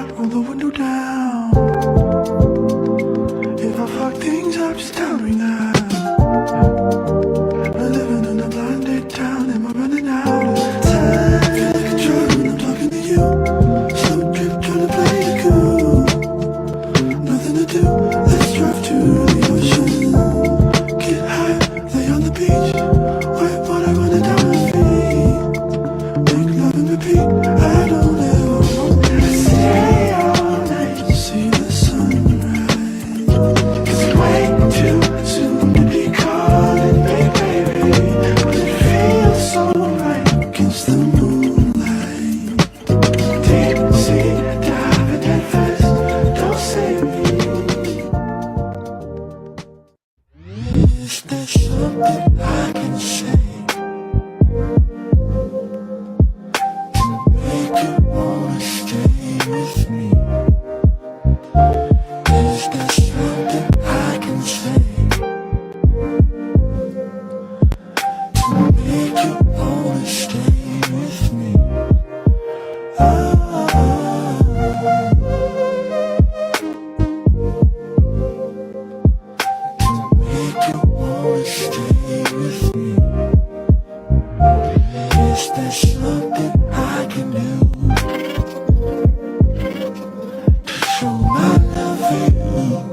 out, roll the window down. If I fuck things up, just tell me now. We're living in a blinded town, and we're running out of time. Feel like a drug when I'm talking to you. Slow trip, trying to play it cool. Nothing to do, let's drive to the ocean. Get high, lay on the beach. White water running down my feet. Make love and repeat, I don't ever want to stay all night to see the sunrise. 'Cause it's way too soon to be calling me baby, but it feels so right against the moonlight. Deep sea diving head first, don't save me. Is there something I can say? Make you wanna stay with me. Is there something I can say to make you wanna stay with me? Oh, to make you wanna stay with me. Is there something I can do to show my love for you?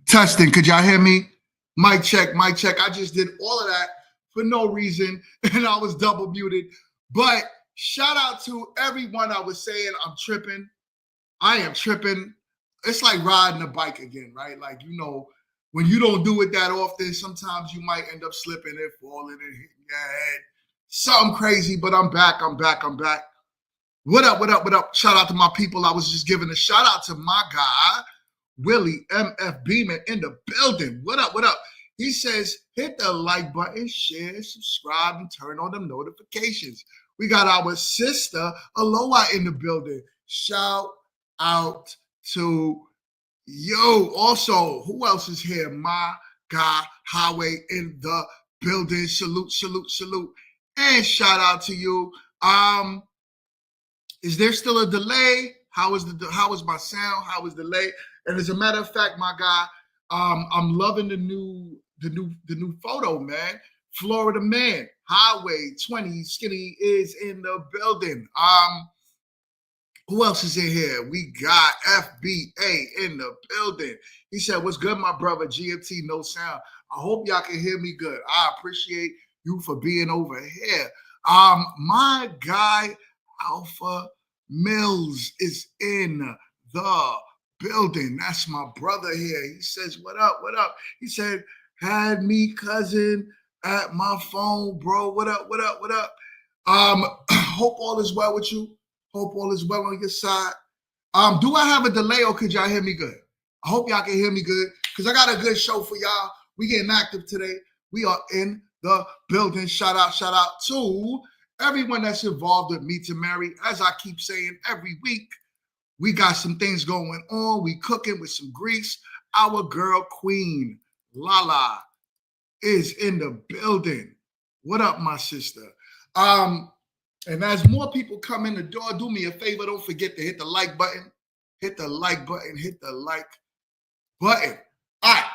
Testing, could y'all hear me? Mic check, mic check. I just did all of that for no reason, and I was double muted. But shout out to everyone I was saying I'm tripping. I am tripping. It's like riding a bike again, right? Like, you know, when you don't do it that often, sometimes you might end up slipping and falling and hitting your head. Something crazy, but I'm back, I'm back, I'm back. What up, what up, what up? Shout out to my people. I was just giving a shout out to my guy, Willie MF Beeman in the building. What up, what up? He says, hit the like button, share, subscribe, and turn on them notifications. We got our sister Aloha in the building. Shout out to you. Also, who else is here? My guy Highway in the building. Salute, salute, salute. And shout out to you. Is there still a delay? How is my sound? How is the delay? And as a matter of fact, my guy, I'm loving the new photo, man. Florida man, Highway 20, Skinny is in the building. Who else is in here? We got FBA in the building. He said, what's good, my brother? GMT, no sound. I hope y'all can hear me good. I appreciate you for being over here. My guy, Alpha Mills, is in the building. That's my brother here. He says, what up, what up? He said, had me cousin at my phone, bro. What up, what up, what up? Hope all is well with you. Hope all is well on your side. Do I have a delay or could y'all hear me good? I hope y'all can hear me good because I got a good show for y'all. We getting active today. We are in the building. Shout out to everyone that's involved with Meet to Marry. As I keep saying every week, we got some things going on. We cooking with some grease. Our girl queen, Lala, is in the building. What up, my sister? And as more people come in the door, do me a favor. Don't forget to hit the like button. Hit the like button. Hit the like button. All right.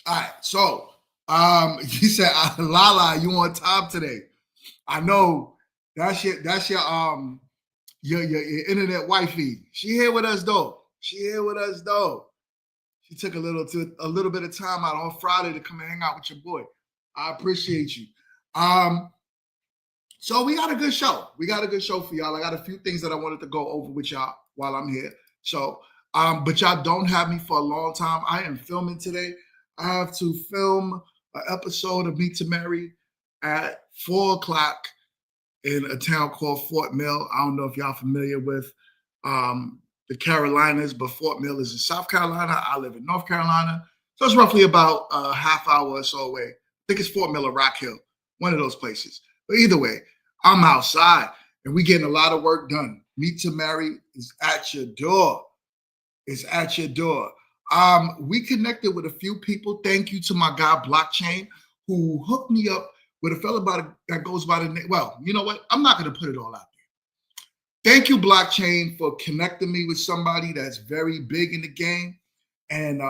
All right. So you said, Lala, you on top today. I know that's your internet wifey. She here with us though. She took a little bit of time out on Friday to come and hang out with your boy. I appreciate you. So we got a good show. We got a good show for y'all. I got a few things that I wanted to go over with y'all while I'm here. So, but y'all don't have me for a long time. I am filming today. I have to film an episode of Meet to Marry at 4:00 in a town called Fort Mill. I don't know if y'all familiar with the Carolinas, but Fort Mill is in South Carolina. I live in North Carolina. So it's roughly about a half hour or so away. I think it's Fort Mill or Rock Hill, one of those places. But either way, I'm outside and we getting a lot of work done. Meet to Marry is at your door. It's at your door. We connected with a few people. Thank you to my guy, Blockchain, who hooked me up with a fella that goes by the name. Well, you know what? I'm not going to put it all out there. Thank you, Blockchain, for connecting me with somebody that's very big in the game. And,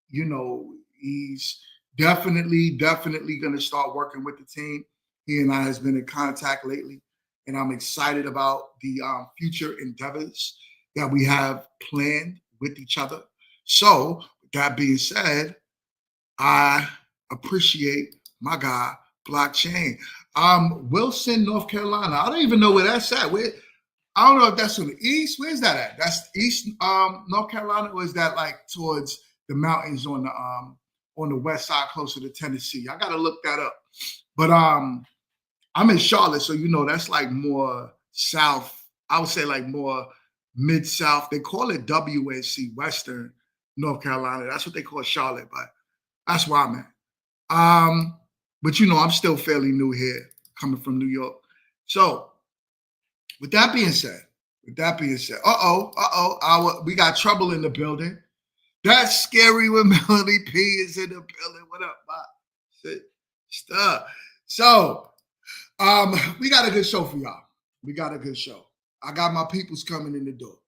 you know, he's definitely going to start working with the team. He and I has been in contact lately, and I'm excited about the future endeavors that we have planned with each other. So, with that being said, I appreciate my guy, Blockchain. Wilson, North Carolina. I don't even know where that's at. I don't know if that's on the east. Where's that at? That's east North Carolina, or is that like towards the mountains on the west side, closer to Tennessee? I gotta look that up. But I'm in Charlotte, so you know that's like more south. I would say like more mid-south. They call it WNC, Western North Carolina. That's what they call Charlotte, but that's where I'm at. But you know, I'm still fairly new here, coming from New York. So with that being said, we got trouble in the building. That's scary when Melody P is in the building. What up, Bob? Stuff. So we got a good show for y'all. We got a good show. I got my peoples coming in the door.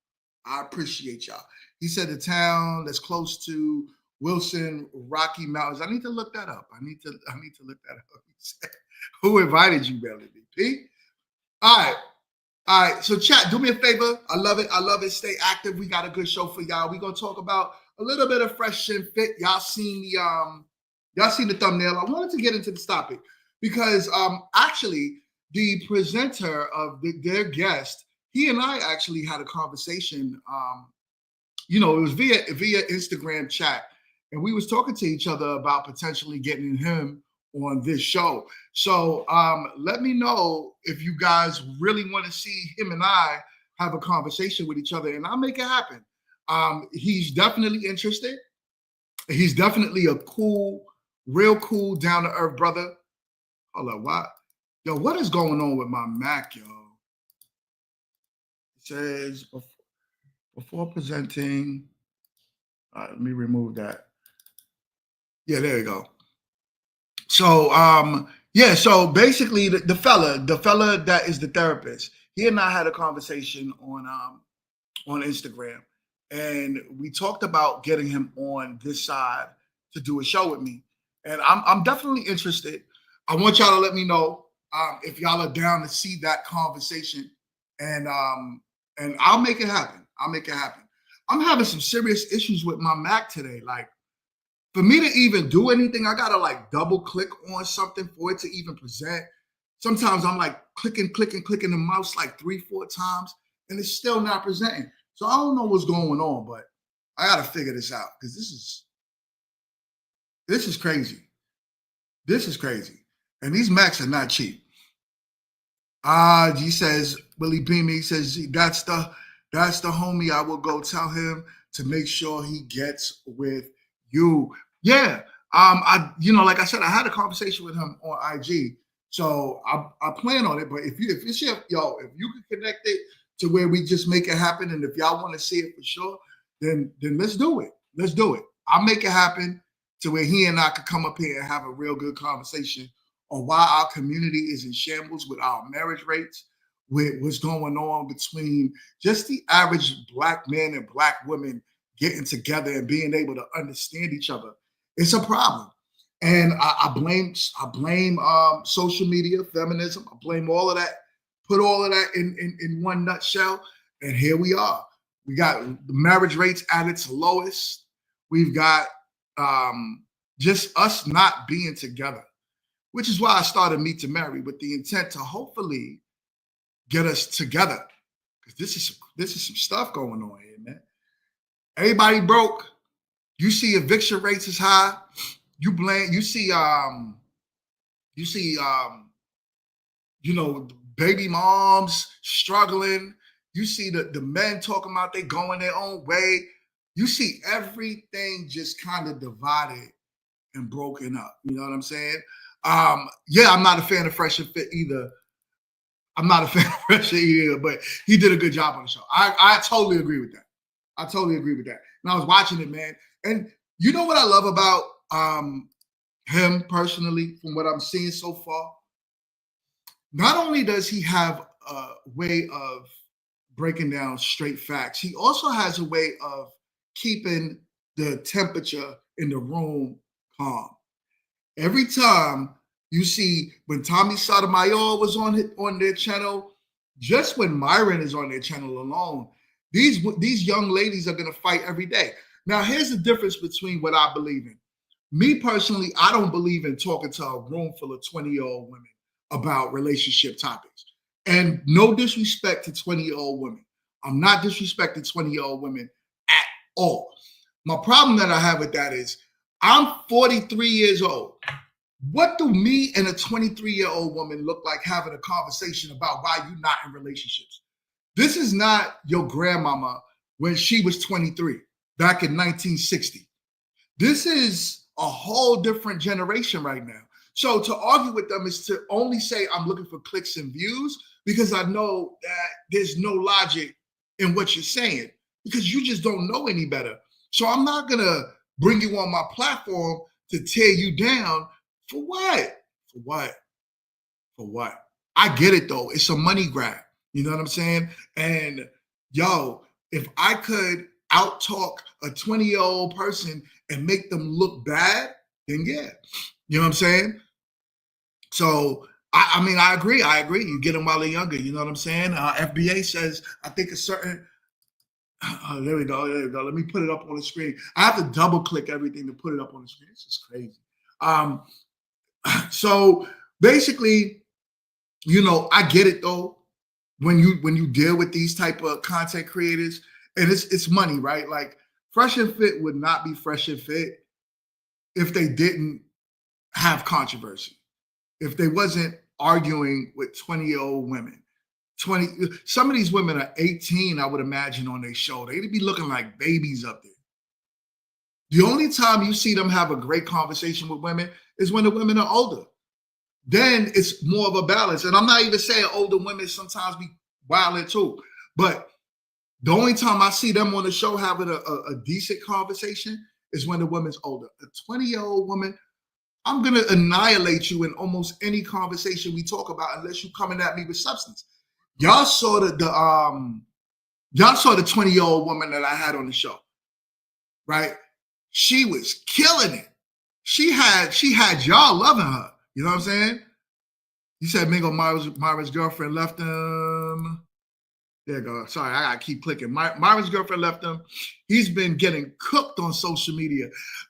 I appreciate y'all. He said the town that's close to Wilson, Rocky Mountains. I need to look that up. I need to look that up. He said, who invited you, Melody P? All right. So chat, do me a favor. I love it. Stay active. We got a good show for y'all. We're gonna talk about a little bit of Fresh and Fit. Y'all seen the thumbnail. I wanted to get into this topic because actually the presenter of their guest, he and I actually had a conversation. It was via Instagram chat, and we was talking to each other about potentially getting him on this show. So let me know if you guys really want to see him and I have a conversation with each other, and I'll make it happen. He's definitely interested. He's definitely a cool, real cool, down to earth brother. Hold up, what? Yo, what is going on with my Mac, yo? It says before presenting. Let me remove that. Yeah, there you go. So yeah, so basically the fella that is the therapist, he and I had a conversation on Instagram, and we talked about getting him on this side to do a show with me. And I'm definitely interested. I want y'all to let me know if y'all are down to see that conversation, and I'll make it happen. I'll make it happen. I'm having some serious issues with my Mac today. Like, for me to even do anything, I gotta like double click on something for it to even present. Sometimes I'm like clicking the mouse like 3, 4 times, and it's still not presenting. So I don't know what's going on, but I gotta figure this out because this is crazy. This is crazy, and these Macs are not cheap. He says Willie Beamy. He says that's the homie. I will go tell him to make sure he gets with you. Yeah. Like I said, I had a conversation with him on IG, so I plan on it. But if it's if you can connect it to where we just make it happen, and if y'all want to see it for sure, then let's do it. Let's do it. I'll make it happen to where he and I could come up here and have a real good conversation on why our community is in shambles with our marriage rates, with what's going on between just the average Black man and Black women getting together and being able to understand each other. It's a problem. And I blame social media, feminism. I blame all of that, put all of that in one nutshell. And here we are. We got the marriage rates at its lowest. We've got just us not being together, which is why I started Meet to Marry with the intent to hopefully get us together. Because this is some stuff going on here, man. Everybody broke. You see eviction rates is high. You see baby moms struggling. You see the men talking about they going their own way. You see everything just kind of divided and broken up. You know what I'm saying? Yeah, I'm not a fan of Fresh and Fit either. I'm not a fan of Fresh either, but he did a good job on the show. I totally agree with that. I totally agree with that. And I was watching it, man. And you know what I love about him personally, from what I'm seeing so far? Not only does he have a way of breaking down straight facts, he also has a way of keeping the temperature in the room calm. Every time you see when Tommy Sotomayor was on their channel, just when Myron is on their channel alone, these young ladies are going to fight every day. Now, here's the difference between what I believe in. Me personally, I don't believe in talking to a room full of 20-year-old women about relationship topics. And no disrespect to 20-year-old women. I'm not disrespecting 20-year-old women at all. My problem that I have with that is I'm 43 years old. What do me and a 23-year-old woman look like having a conversation about why you're not in relationships? This is not your grandmama when she was 23 back in 1960. This is a whole different generation right now. So to argue with them is to only say I'm looking for clicks and views, because I know that there's no logic in what you're saying because you just don't know any better. So I'm not going to bring you on my platform to tear you down. For what? For what? For what? I get it though. It's a money grab. You know what I'm saying? And yo, if I could out-talk a 20-year-old person and make them look bad, then yeah. You know what I'm saying? So I mean, I agree. You get them while they're younger. You know what I'm saying? FBA says, I think a certain. There we go. Let me put it up on the screen. I have to double click everything to put it up on the screen. This is crazy. So basically, I get it though. When you deal with these type of content creators, and it's money, right? Like Fresh and Fit would not be Fresh and Fit if they didn't have controversy, if they wasn't arguing with 20-year-old women. Some of these women are 18, I would imagine, on their show. They'd be looking like babies up there. The only time you see them have a great conversation with women is when the women are older. Then it's more of a balance. And I'm not even saying older women sometimes be wilding too, but the only time I see them on the show having a decent conversation is when the woman's older. A 20-year-old woman, I'm going to annihilate you in almost any conversation we talk about unless you're coming at me with substance. Y'all saw the 20-year-old woman that I had on the show, right? She was killing it. She had y'all loving her. You know what I'm saying? You said Mingo Myra's girlfriend left him. There you go. Sorry, I gotta keep clicking. Myra's girlfriend left him. He's been getting cooked on social media.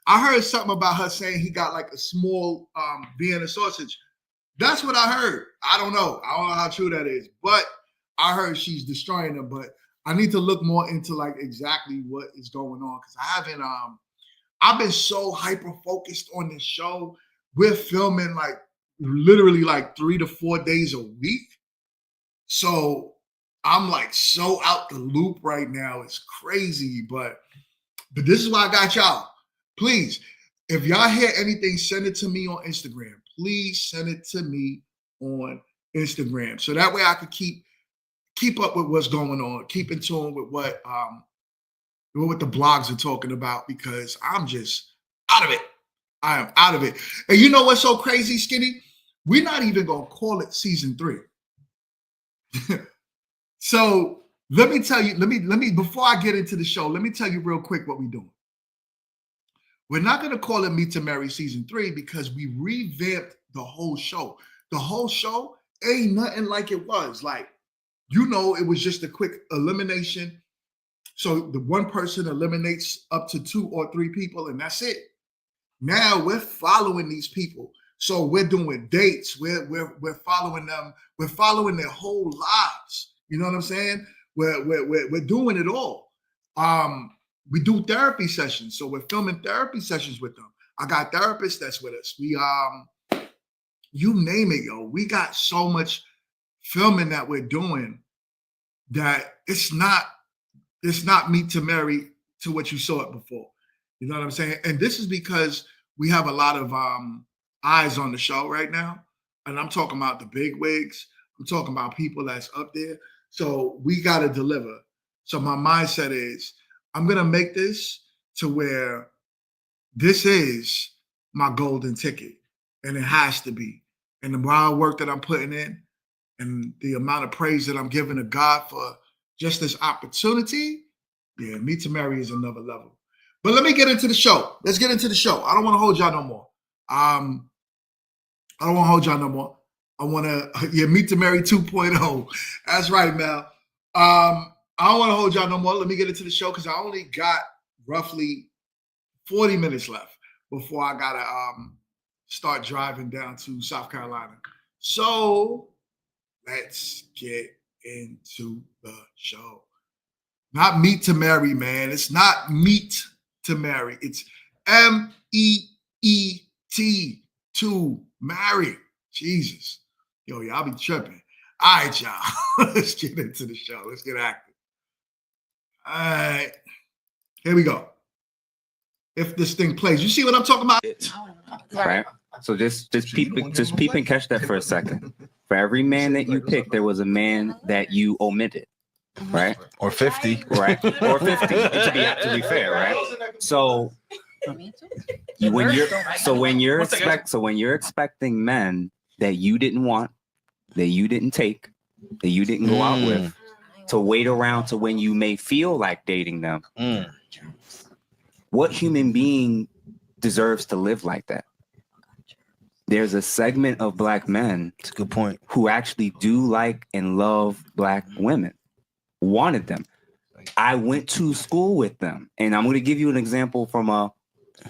I heard something about her saying he got like a small Vienna sausage. That's what I heard. I don't know how true that is, but I heard she's destroying him. But I need to look more into like exactly what is going on because I haven't. I've been so hyper focused on this show. We're filming like literally like 3 to 4 days a week, so I'm like so out the loop right now. It's crazy, but this is why I got y'all. Please, if y'all hear anything, send it to me on Instagram. Please send it to me on Instagram, so that way I could keep up with what's going on, keep in tune with what the blogs are talking about, because I'm just out of it. I am out of it. And you know what's so crazy, Skinny? We're not even gonna call it season 3. So let me tell you, let me before I get into the show, let me tell you real quick what we're doing. We're not gonna call it Meet to Marry season 3 because we revamped the whole show. The whole show ain't nothing like it was. Like, you know, it was just a quick elimination. So the one person eliminates up to 2 or 3 people, and that's it. Now we're following these people. So we're doing dates. We're following them. We're following their whole lives. You know what I'm saying? We're doing it all. We do therapy sessions. So we're filming therapy sessions with them. I got therapists that's with us. We you name it, yo. We got so much filming that we're doing that it's not Meet to Marry to what you saw it before. You know what I'm saying? And this is because we have a lot of eyes on the show right now. And I'm talking about the big wigs. I'm talking about people that's up there. So we got to deliver. So my mindset is I'm going to make this to where this is my golden ticket. And it has to be. And the amount of work that I'm putting in and the amount of praise that I'm giving to God for just this opportunity, yeah, Meet to Marry is another level. But let me get into the show. Let's get into the show. I don't want to hold y'all no more. I don't want to hold y'all no more. I want to, Meet to Marry 2.0. That's right, Mel. I don't want to hold y'all no more. Let me get into the show because I only got roughly 40 minutes left before I got to start driving down to South Carolina. So let's get into the show. Not Meet to Marry, man. It's not Meet to Marry. It's MEET, to marry. Jesus. Yo, y'all be tripping. All right, y'all. Let's get into the show. Let's get active. All right. Here we go. If this thing plays. You see what I'm talking about? Right. So just peep and catch that for a second. For every man that you picked, there was a man that you omitted. Right? Or 50. Right. Or 50. to be fair, right? So when you're expecting men that you didn't want, that you didn't take, that you didn't go out with, to wait around to when you may feel like dating them, what human being deserves to live like that? There's a segment of Black men, That's a good point, who actually do like and love Black women, wanted them. I went to school with them, and I'm going to give you an example from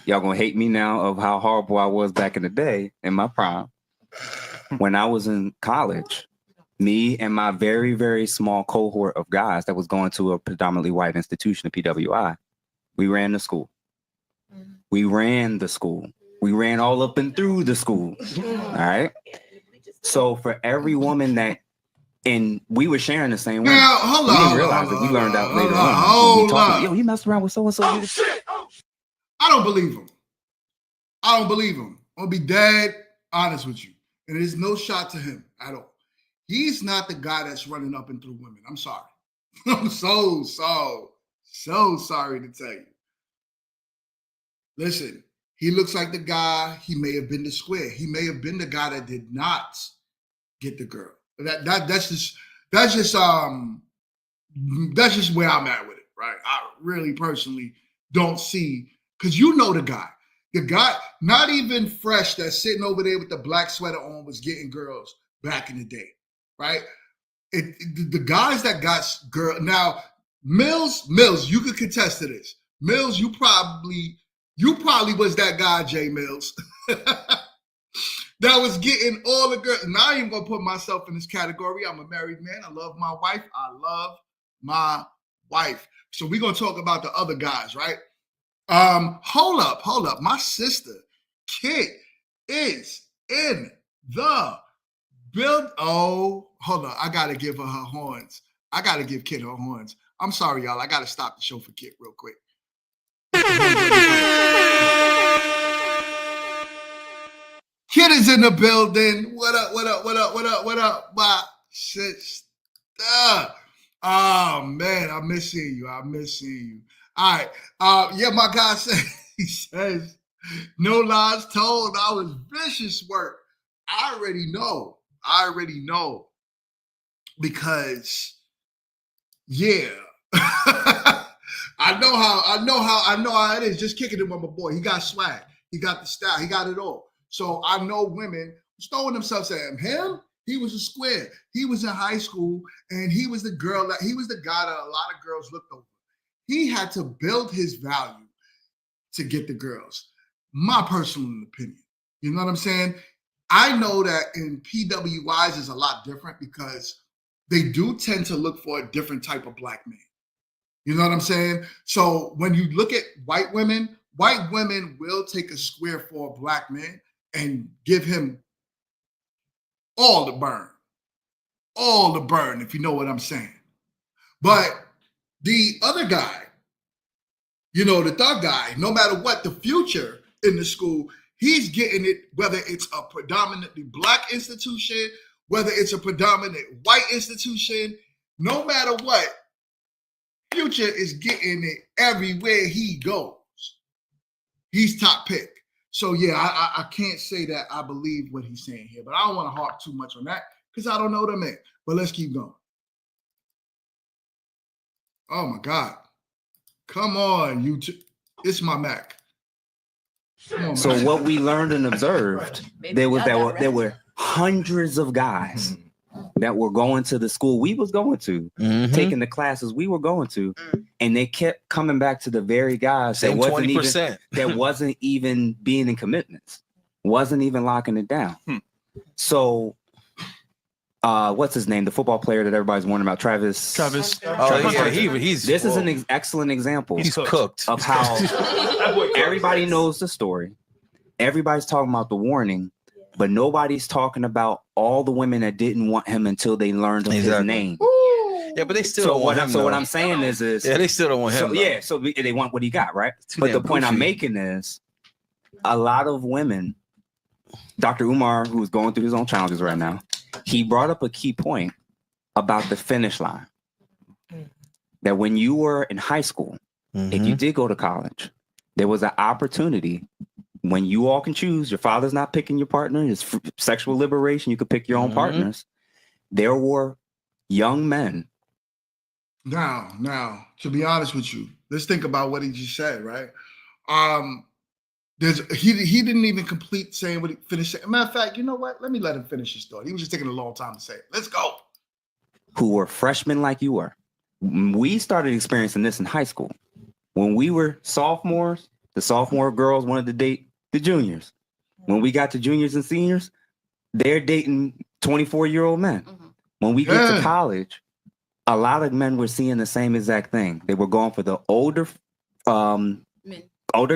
y'all gonna hate me now, of how horrible I was back in the day in my prime. When I was in college, me and my very, very small cohort of guys that was going to a predominantly white institution, a PWI, we ran the school. We ran the school. We ran all up and through the school. All right. So for every woman that, and we were sharing the same way. Now, hold on. We didn't realize it. We learned out later on. Hold on. Yo, you messed around with so-and-so. I don't believe him. I don't believe him. I'm gonna be dead honest with you. And there's no shot to him at all. He's not the guy that's running up and through women. I'm sorry. I'm so sorry to tell you. Listen, he looks like the guy, he may have been the square. He may have been the guy that did not get the girl. That's just where I'm at with it, right? I really personally don't see, because you know the guy. The guy, not even fresh, that's sitting over there with the black sweater on, was getting girls back in the day, right? The guys that got girl now, Mills, you could contest to this. Mills, you probably was that guy, Jay Mills, that was getting all the girls. Now I ain't gonna put myself in this category. I'm a married man. I love my wife. So we're gonna talk about the other guys, right? Hold up. My sister, Kit, is in the build. Oh, hold on. I gotta give her horns. I gotta give Kit her horns. I'm sorry, y'all. I gotta stop the show for Kit real quick. Kit is in the building. What up, my sister? Oh man, I miss seeing you. All right. Yeah, my guy he says, no lies told. I was vicious work. I already know. Because yeah. I know how it is. Just kicking it with my boy. He got swag. He got the style. He got it all. So I know women throwing themselves at him. He was a square. He was in high school, and he was the guy that a lot of girls looked over. He had to build his value to get the girls. My personal opinion. You know what I'm saying? I know that in PWIs is a lot different because they do tend to look for a different type of black man. You know what I'm saying? So when you look at white women will take a square for a black man and give him all the burn, if you know what I'm saying. But the other guy, the third guy, no matter what, the future in the school, he's getting it, whether it's a predominantly black institution, whether it's a predominant white institution, no matter what, Future is getting it everywhere he goes. He's top pick. So yeah, I can't say that I believe what he's saying here, but I don't want to harp too much on that because I don't know the man. But let's keep going. Oh my God. Come on, YouTube. It's my Mac. So what we learned and observed, there were hundreds of guys that were going to the school we was going to, taking the classes we were going to, and they kept coming back to the very guys that wasn't even being in commitments, wasn't even locking it down. So what's his name? The football player that everybody's wondering about, Travis. Oh yeah, he's. This is an excellent example. He's cooked of how everybody knows the story. Everybody's talking about the warning, but nobody's talking about all the women that didn't want him until they learned of his name. Yeah, but they still don't want him. So what I'm saying is they still don't want him. So they want what he got, right? But the point I'm making is a lot of women, Dr. Umar, who is going through his own challenges right now, he brought up a key point about the finish line. That when you were in high school, if you did go to college, there was an opportunity when you all can choose, your father's not picking your partner, it's sexual liberation, you could pick your own partners. There were young men. Now, to be honest with you, let's think about what he just said, right? He didn't even complete saying what he finished saying. Matter of fact, you know what? Let me let him finish his thought. He was just taking a long time to say it. Let's go. Who were freshmen like you were. We started experiencing this in high school. When we were sophomores, the sophomore girls wanted to date the juniors. When we got to juniors and seniors, they're dating 24-year-old men. When we get to college, a lot of men were seeing the same exact thing. They were going for the older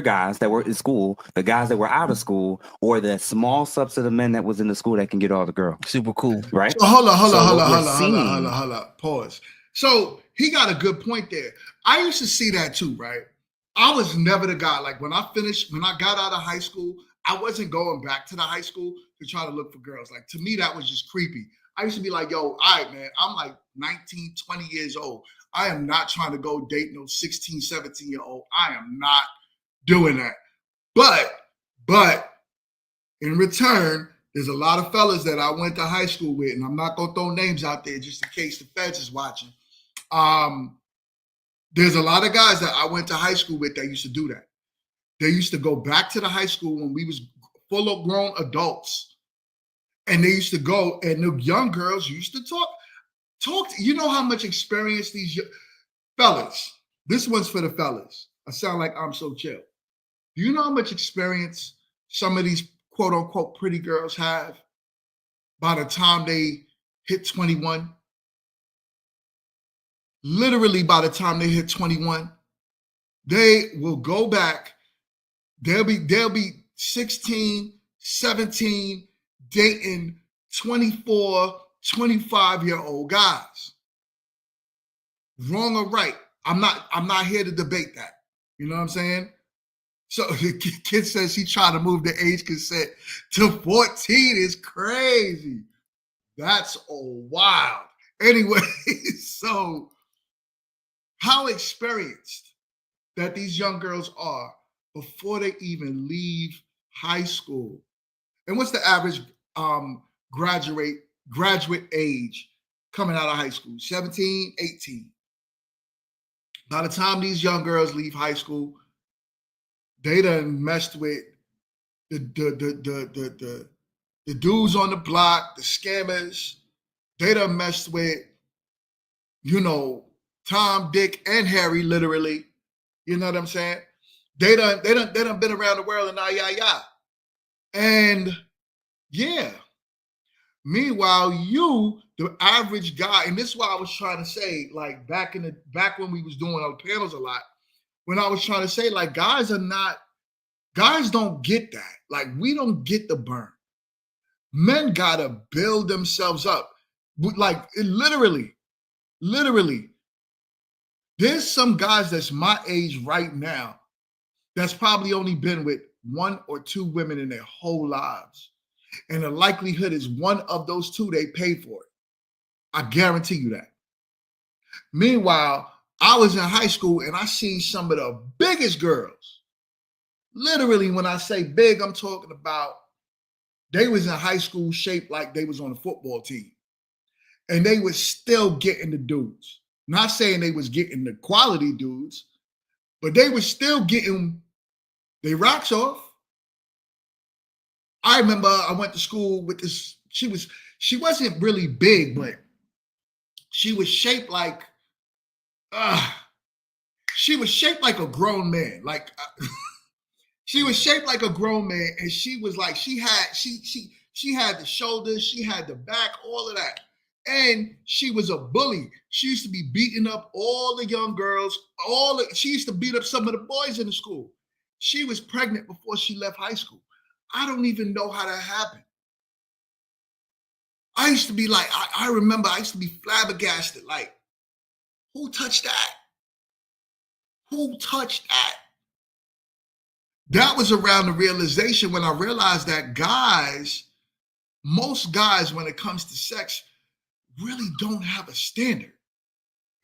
guys that were in school, the guys that were out of school, or the small subset of men that was in the school that can get all the girls. Super cool, right? So hold on. Pause. So he got a good point there. I used to see that too, right? I was never the guy. Like when I got out of high school, I wasn't going back to the high school to try to look for girls. Like to me, that was just creepy. I used to be like, yo, all right, man, I'm like 19, 20 years old. I am not trying to go date no 16, 17-year-old. I am not doing that. But in return, there's a lot of fellas that I went to high school with, and I'm not going to throw names out there just in case the feds is watching. There's a lot of guys that I went to high school with that used to do that. They used to go back to the high school when we was full of grown adults. And they used to go, and the young girls used to talk. You know how much experience these fellas, this one's for the fellas. I sound like I'm so chill. Do you know how much experience some of these quote unquote pretty girls have by the time they hit 21? Literally by the time they hit 21, they will go back. They'll be 16, 17, dating 24, 25-year-old guys. Wrong or right? I'm not here to debate that. You know what I'm saying? So the kid says he tried to move the age consent to 14 is crazy. That's wild. Anyway, so how experienced that these young girls are before they even leave high school. And what's the average graduate age coming out of high school? 17, 18. By the time these young girls leave high school, they done messed with the dudes on the block, the scammers. They done messed with, Tom, Dick, and Harry, literally. You know what I'm saying? They done been around the world and yah. And yeah. Meanwhile, you, the average guy, and this is what I was trying to say, like back when we was doing our panels a lot, when I was trying to say, like, guys don't get that. Like, we don't get the burn. Men gotta build themselves up. Like, literally, there's some guys that's my age right now that's probably only been with one or two women in their whole lives. And the likelihood is one of those two, they pay for it. I guarantee you that. Meanwhile, I was in high school and I seen some of the biggest girls. Literally, when I say big, I'm talking about they was in high school shaped like they was on a football team. And they was still getting the dudes. Not saying they was getting the quality dudes, but they was still getting their rocks off. I remember I went to school with this, she wasn't really big, but she was shaped like, she was shaped like a grown man. Like, she was shaped like a grown man, and she was like, she had the shoulders, she had the back, all of that. And she was a bully. She used to be beating up all the young girls. She used to beat up some of the boys in the school. She was pregnant before she left high school. I don't even know how that happened. I used to be like, I remember I used to be flabbergasted. Like, who touched that? Who touched that? That was around the realization when I realized that most guys, when it comes to sex, really don't have a standard.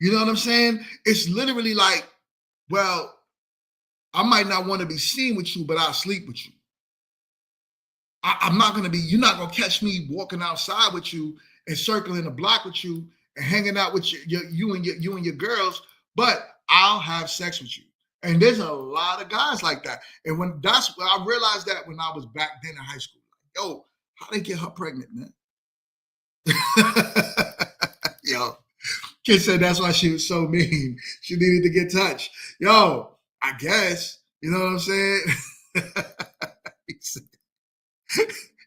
You know what I'm saying? It's literally like, well, I might not want to be seen with you, but I'll sleep with you. I'm not going to be, you're not going to catch me walking outside with you and circling the block with you and hanging out with you and your girls, but I'll have sex with you. And there's a lot of guys like that. And I realized that when I was back then in high school. Like, yo, how they get her pregnant, man? Yo, kid said that's why she was so mean. She needed to get touched. Yo, I guess, you know what I'm saying? He said,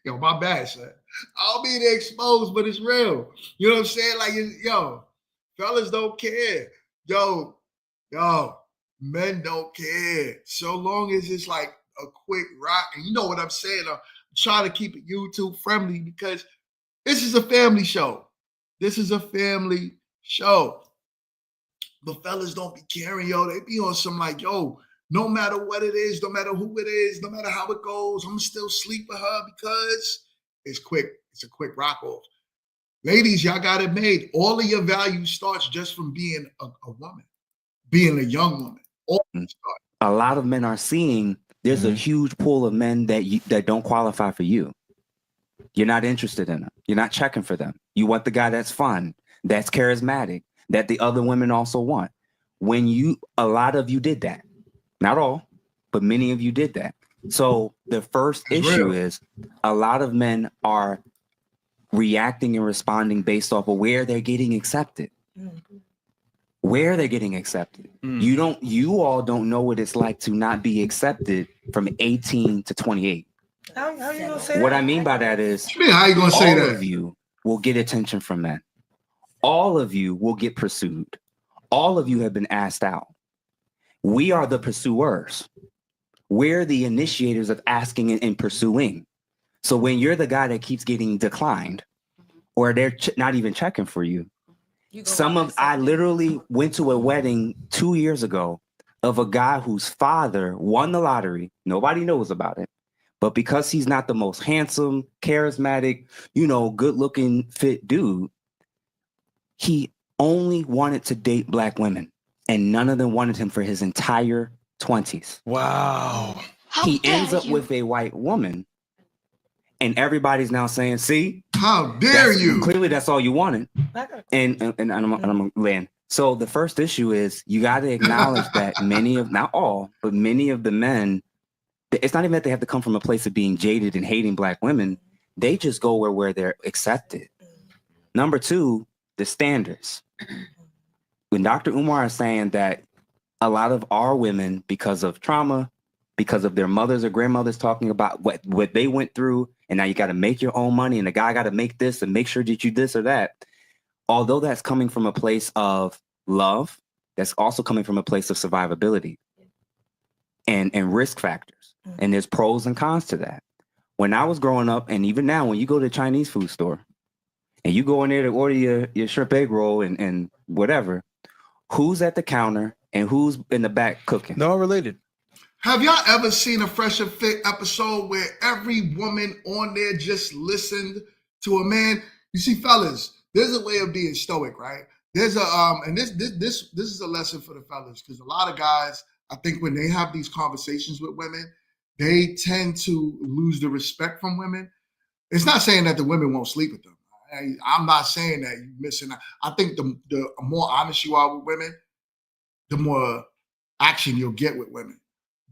yo, my bad, son. I'll be there exposed, but it's real. You know what I'm saying? Like, yo, fellas don't care. Yo, men don't care. So long as it's like a quick rock. And you know what I'm saying? I'm trying to keep it YouTube friendly because this is a family show. This is a family show. But fellas don't be caring, yo. They be on some like, yo, no matter what it is, no matter who it is, no matter how it goes, I'm gonna still sleep with her because it's quick. It's a quick rock off. Ladies, y'all got it made. All of your value starts just from being a woman, being a young woman. A lot of men are seeing there's a huge pool of men that don't qualify for you. You're not interested in them. You're not checking for them. You want the guy that's fun, that's charismatic, that the other women also want. A lot of you did that. Not all, but many of you did that. So the first issue is a lot of men are reacting and responding based off of where they're getting accepted. Where they're getting accepted. You all don't know what it's like to not be accepted from 18 to 28. How you gonna say what that? I mean by that is, how you gonna say that? All of you will get attention from men. All of you will get pursued. All of you have been asked out. We are the pursuers. We're the initiators of asking and pursuing. So when you're the guy that keeps getting declined, or they're not even checking for you, I literally went to a wedding 2 years ago of a guy whose father won the lottery. Nobody knows about it. But because he's not the most handsome, charismatic, good looking, fit dude, he only wanted to date black women, and none of them wanted him for his entire 20s. Wow. He ends up with a white woman, and everybody's now saying, see? How dare you? Clearly, that's all you wanted. And I'm going to land. So the first issue is you got to acknowledge that not all, but many of the men, it's not even that they have to come from a place of being jaded and hating black women. They just go where they're accepted. Number two, the standards. When Dr. Umar is saying that a lot of our women, because of trauma, because of their mothers or grandmothers talking about what they went through, and now you got to make your own money, and the guy got to make this and make sure that you this or that. Although that's coming from a place of love, that's also coming from a place of survivability and risk factors. And there's pros and cons to that. When I was growing up, and even now, when you go to a Chinese food store and you go in there to order your shrimp egg roll and whatever, who's at the counter and who's in the back cooking? No, related. Have y'all ever seen a Fresh and Fit episode where every woman on there just listened to a man? You see, fellas, there's a way of being stoic, right? There's and this is a lesson for the fellas, because a lot of guys, I think when they have these conversations with women, they tend to lose the respect from women. It's not saying that the women won't sleep with them. I'm not saying that you're missing out. I think the more honest you are with women, the more action you'll get with women.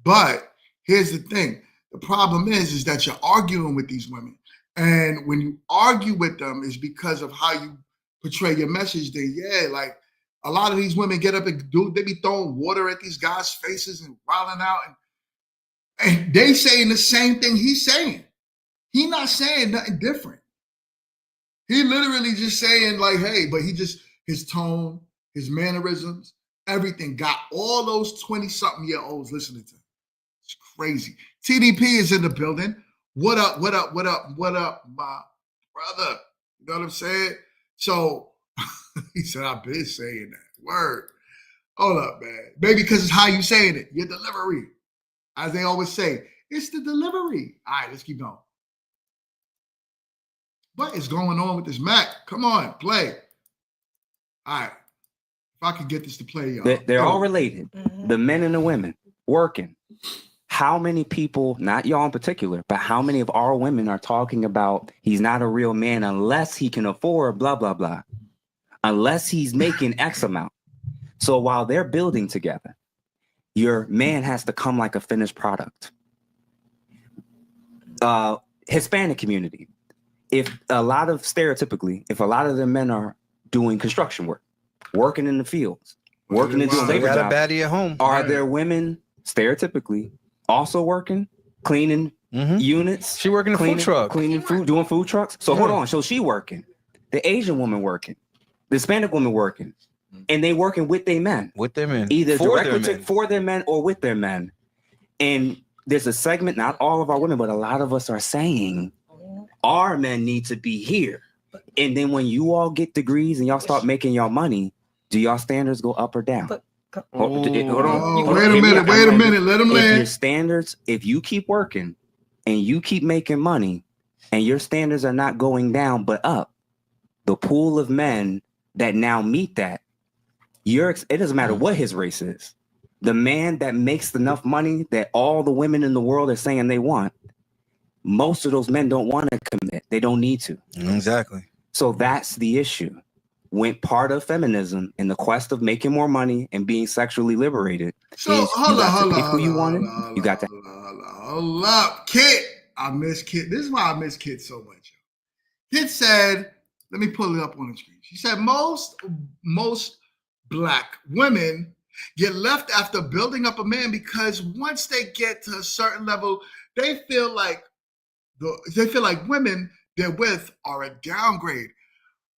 But here's the thing. The problem is that you're arguing with these women. And when you argue with them, it's because of how you portray your message. Then, like a lot of these women get up and they be throwing water at these guys' faces and wilding out. And they saying the same thing he's saying. He not saying nothing different. He literally just saying like, hey, but his tone, his mannerisms, everything got all those 20-something-year-olds listening to him. It's crazy. TDP is in the building. What up, what up, what up, what up, my brother? You know what I'm saying? So he said, I've been saying that. Word. Hold up, man. Maybe because it's how you saying it. Your delivery. As they always say, it's the delivery. All right, let's keep going. What is going on with this Mac? Come on, play. All right. If I could get this to play, y'all. They're all related. The men and the women working. How many people, not y'all in particular, but how many of our women are talking about he's not a real man unless he can afford blah, blah, blah. Unless he's making X amount. So while they're building together, your man has to come like a finished product. Hispanic community. If a lot of the men are doing construction work, working in the fields, working and doing labor jobs, baddie at home. Are there women stereotypically also working, cleaning units? She working in food truck, cleaning food, doing food trucks. So hold on, so she working, the Asian woman working, the Hispanic woman working, and they working with their men, either directly for their men or with their men. And there's a segment, not all of our women, but a lot of us are saying our men need to be here. And then when you all get degrees and y'all start making y'all money, do y'all standards go up or down? But Hold on. Oh, wait a minute. Let him If your land. standards, if you keep working and you keep making money and your standards are not going down but up, the pool of men that now meet that, it doesn't matter what his race is. The man that makes enough money that all the women in the world are saying they want, most of those men don't want to commit. They don't need to. Exactly. So that's the issue. When part of feminism in the quest of making more money and being sexually liberated So is hold you got to hold up, Kit. I miss Kit. This is why I miss Kit so much. Kit said, let me pull it up on the screen. She said most Black women get left after building up a man because once they get to a certain level, they feel like women they're with are a downgrade.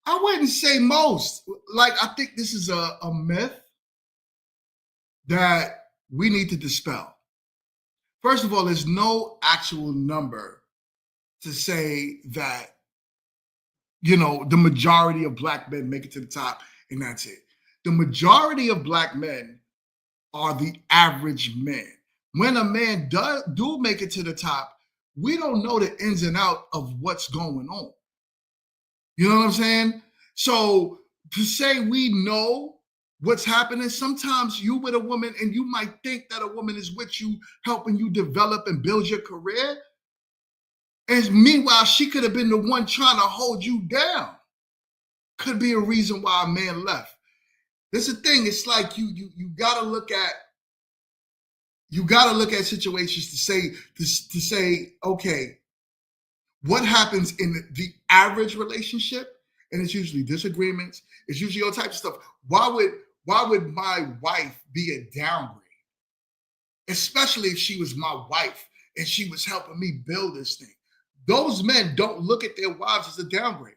I wouldn't say most. Like, I think this is a myth that we need to dispel. First of all, there's no actual number to say that, the majority of Black men make it to the top and that's it. The majority of Black men are the average man. When a man do make it to the top, we don't know the ins and outs of what's going on. You know what I'm saying? So to say we know what's happening, sometimes you with a woman and you might think that a woman is with you, helping you develop and build your career. And meanwhile, she could have been the one trying to hold you down. Could be a reason why a man left. This is the thing. It's like you gotta look at situations to say, okay, what happens in the average relationship? And it's usually disagreements. It's usually all types of stuff. Why would my wife be a downgrade? Especially if she was my wife and she was helping me build this thing. Those men don't look at their wives as a downgrade.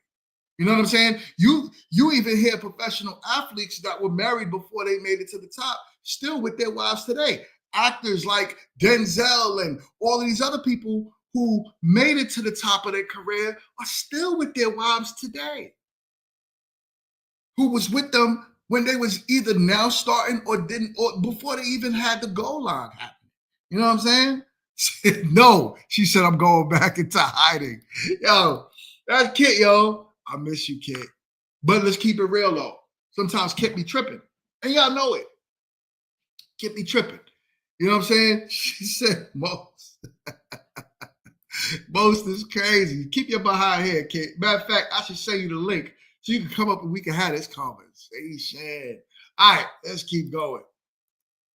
You know what I'm saying? You even hear professional athletes that were married before they made it to the top, still with their wives today. Actors like Denzel and all of these other people who made it to the top of their career are still with their wives today. Who was with them when they was either now starting or didn't, or before they even had the goal line happen. You know what I'm saying? No, she said, I'm going back into hiding. Yo, that's Kit, yo. I miss you, Kit. But let's keep it real, though. Sometimes Kit be tripping. And y'all know it. Kit be tripping. You know what I'm saying? She said, most. Most is crazy. Keep your behind here, Kit. Matter of fact, I should send you the link so you can come up and we can have this conversation. All right, let's keep going.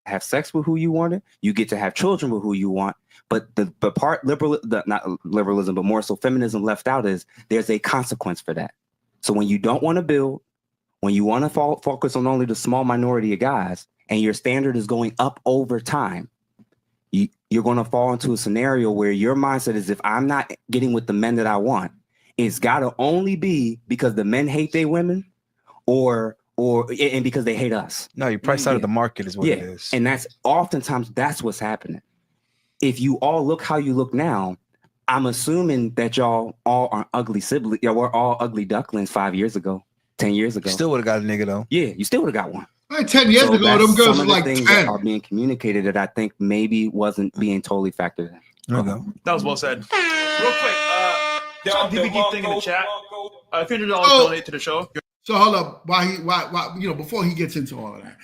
Have sex with who you wanted. You get to have children with who you want. But the part not liberalism, but more so feminism left out is there's a consequence for that. So when you don't want to build, when you want to focus on only the small minority of guys, and your standard is going up over time, you're going to fall into a scenario where your mindset is, if I'm not getting with the men that I want, it's got to only be because the men hate their women, and because they hate us. No, you price out of the market is what it is. And that's oftentimes that's what's happening. If you all look how you look now, I'm assuming that y'all all are ugly siblings. Y'all were all ugly ducklings 5 years ago, 10 years ago. Still would have got a nigga though. Yeah, you still would have got one. 10 years ago, them girls were like 10. That are being communicated that I think maybe wasn't being totally factored in. Okay. That was well said. Real quick, DBG thing in the chat. $300 donate to the show. So hold up, why before he gets into all of that,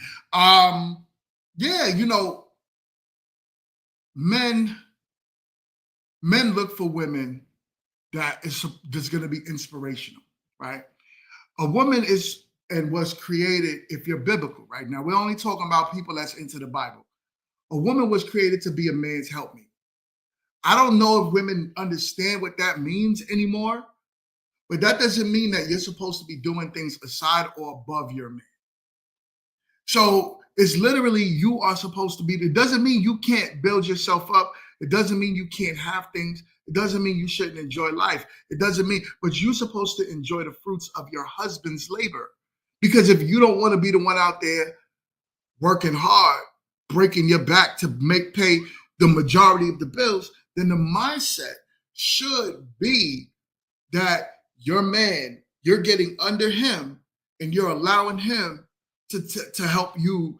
men look for women that's going to be inspirational, right? A woman is and was created, if you're biblical, right? Now we're only talking about people that's into the Bible. A woman was created to be a man's helpmeet. I don't know if women understand what that means anymore. But that doesn't mean that you're supposed to be doing things aside or above your man. So it's literally you are supposed to be. It doesn't mean you can't build yourself up. It doesn't mean you can't have things. It doesn't mean you shouldn't enjoy life. It doesn't mean, but you're supposed to enjoy the fruits of your husband's labor. Because if you don't want to be the one out there working hard, breaking your back to pay the majority of the bills, then the mindset should be that your man, you're getting under him and you're allowing him to help you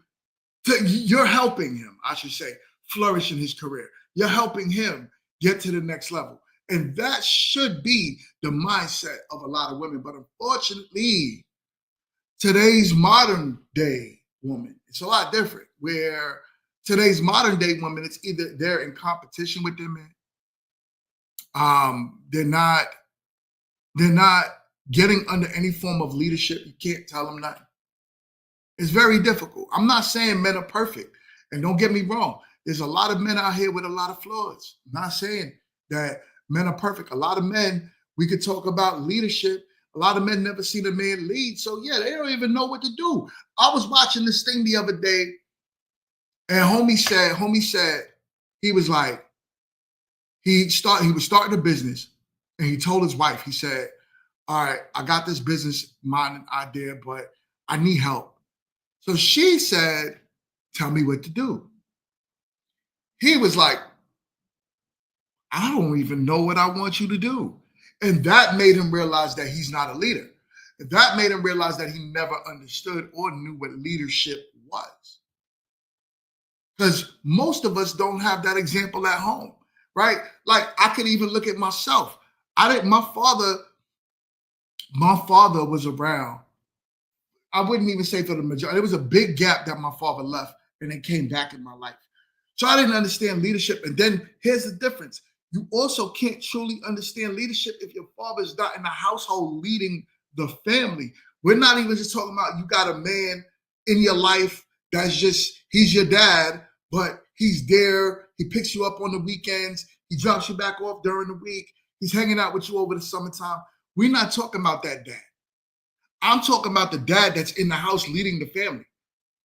You're helping him, I should say, flourish in his career. You're helping him get to the next level. And that should be the mindset of a lot of women. But unfortunately, today's modern day woman, it's a lot different, where today's modern day woman, it's either they're in competition with their men. They're not getting under any form of leadership. You can't tell them nothing. It's very difficult. I'm not saying men are perfect. And don't get me wrong. There's a lot of men out here with a lot of flaws. I'm not saying that men are perfect. A lot of men, we could talk about leadership. A lot of men never seen a man lead. So yeah, they don't even know what to do. I was watching this thing the other day, and homie said, he was like, he was starting a business, and he told his wife, he said, all right, I got this business minded idea, but I need help. So she said, tell me what to do. He was like, I don't even know what I want you to do. And that made him realize that he's not a leader. That made him realize that he never understood or knew what leadership was. Because most of us don't have that example at home, right? Like, I could even look at myself. My father was around. I wouldn't even say for the majority. There was a big gap that my father left, and then came back in my life. So I didn't understand leadership. And then here's the difference. You also can't truly understand leadership if your father's not in the household leading the family. We're not even just talking about you got a man in your life that's just, he's your dad, but he's there. He picks you up on the weekends. He drops you back off during the week. He's hanging out with you over the summertime. We're not talking about that dad. I'm talking about the dad that's in the house leading the family,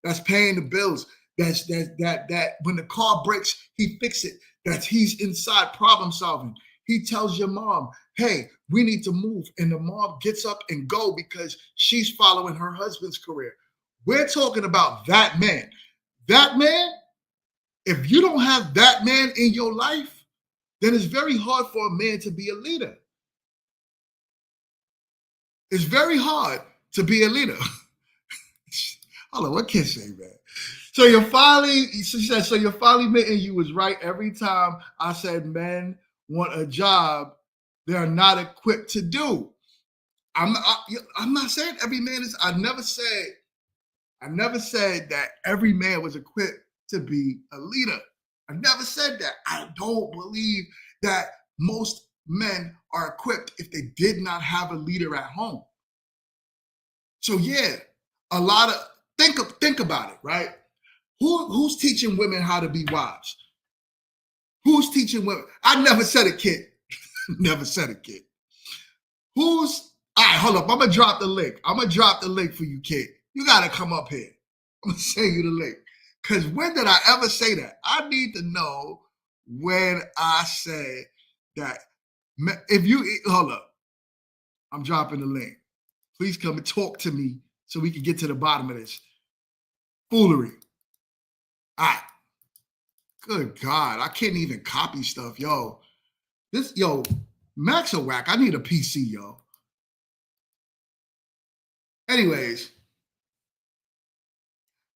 that's paying the bills, that when the car breaks, he fix it, that he's inside problem solving. He tells your mom, hey, we need to move. And the mom gets up and go because she's following her husband's career. We're talking about that man. That man, if you don't have that man in your life, then it's very hard for a man to be a leader. It's very hard to be a leader. Hold on, what can I say, man? So you're finally admitting you was right every time I said men want a job they're not equipped to do. I'm not saying every man is. I never said that every man was equipped to be a leader. I never said that. I don't believe that most men are equipped if they did not have a leader at home. So yeah, a lot of think about it, right? Who's teaching women how to be wives? Who's teaching women? I never said a kid. Never said a kid. All right, hold up. I'm gonna drop the link. I'm gonna drop the link for you, kid. You gotta come up here. I'm gonna send you the link. Because when did I ever say that? I need to know when I said that. Hold up. I'm dropping the link. Please come and talk to me so we can get to the bottom of this foolery. All right. Good God. I can't even copy stuff, yo. Max a whack. I need a PC, yo. Anyways,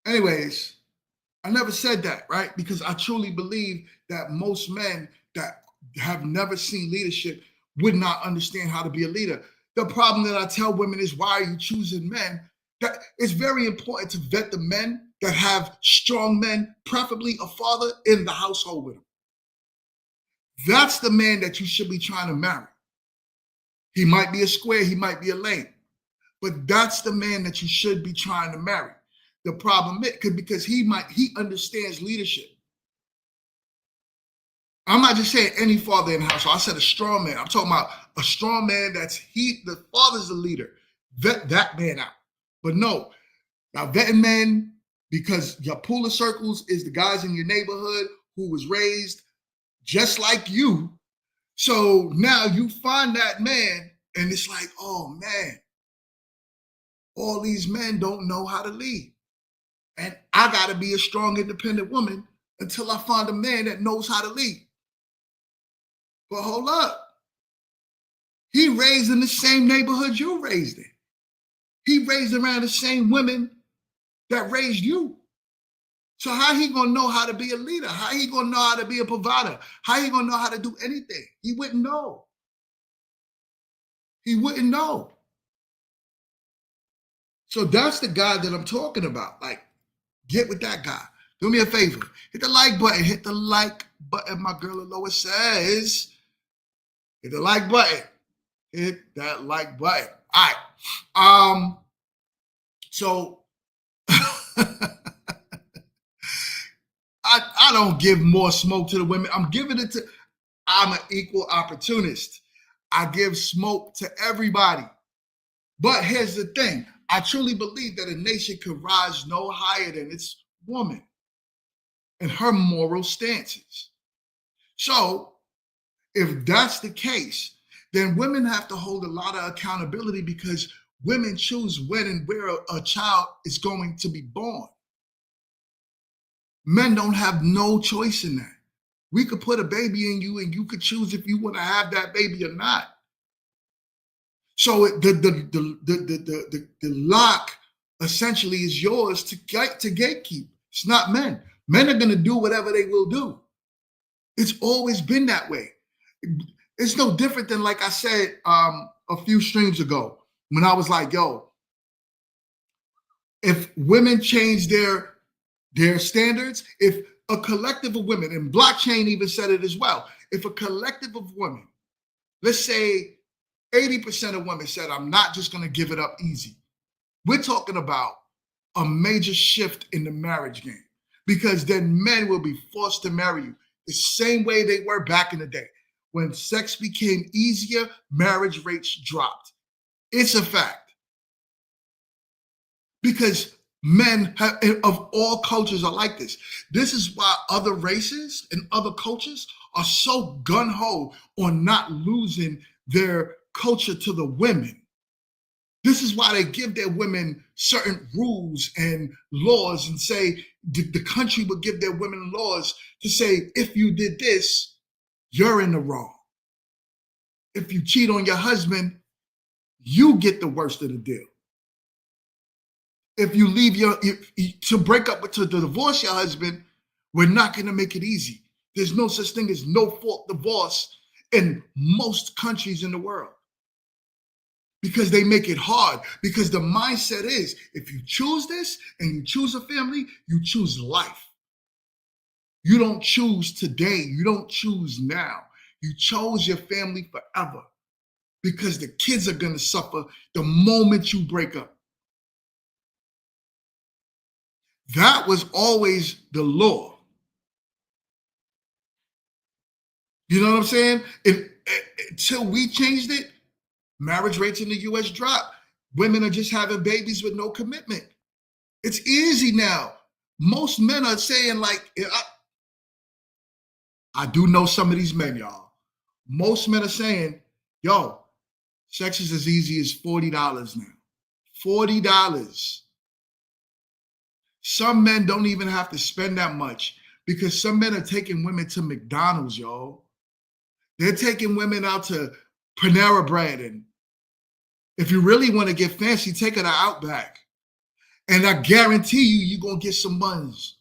I never said that, right? Because I truly believe that most men that have never seen leadership would not understand how to be a leader. The problem that I tell women is, why are you choosing men? That it's very important to vet the men that have strong men, preferably a father in the household with them. That's the man that you should be trying to marry. He might be a square, he might be a lame, but that's the man that you should be trying to marry. The problem is because he understands leadership. I'm not just saying any father in the household. I said a strong man. I'm talking about a strong man the father's the leader. Vet that man out. But no, now vetting men, because your pool of circles is the guys in your neighborhood who was raised just like you. So now you find that man and it's like, oh man, all these men don't know how to lead. And I got to be a strong, independent woman until I find a man that knows how to lead. But hold up. He raised in the same neighborhood you raised in. He raised around the same women that raised you. So how he gonna know how to be a leader? How he gonna know how to be a provider? How he gonna know how to do anything? He wouldn't know. He wouldn't know. So that's the guy that I'm talking about. Like, get with that guy. Do me a favor. Hit the like button. Hit the like button. My girl Lois says, hit the like button. Hit that like button. All right. So I don't give more smoke to the women. I'm an equal opportunist. I give smoke to everybody. But here's the thing. I truly believe that a nation could rise no higher than its woman and her moral stances. So if that's the case, then women have to hold a lot of accountability because women choose when and where a child is going to be born. Men don't have no choice in that. We could put a baby in you and you could choose if you want to have that baby or not. So the lock essentially is yours to gatekeep. It's not men. Men are going to do whatever they will do. It's always been that way. It's no different than, like I said a few streams ago, when I was like, yo, if women change their standards, if a collective of women, and blockchain even said it as well, if a collective of women, let's say 80% of women said, I'm not just going to give it up easy. We're talking about a major shift in the marriage game, because then men will be forced to marry you the same way they were back in the day. When sex became easier, marriage rates dropped. It's a fact. Because men of all cultures are like this. This is why other races and other cultures are so gung-ho on not losing their culture to the women. This is why they give their women certain rules and laws and say the country will give their women laws to say, if you did this, you're in the wrong. If you cheat on your husband, you get the worst of the deal. If you leave to break up to divorce your husband, we're not going to make it easy. There's no such thing as no fault divorce in most countries in the world, because they make it hard, because the mindset is, if you choose this and you choose a family, you choose life. You don't choose today. You don't choose now. You chose your family forever, because the kids are going to suffer the moment you break up. That was always the law. You know what I'm saying? Until we changed it, marriage rates in the US dropped. Women are just having babies with no commitment. It's easy now. Most men are saying, like, I do know some of these men, y'all. Most men are saying, yo, sex is as easy as $40 now. $40. Some men don't even have to spend that much, because some men are taking women to McDonald's, y'all. They're taking women out to Panera Bread. And if you really want to get fancy, take her to Outback. And I guarantee you're going to get some buns.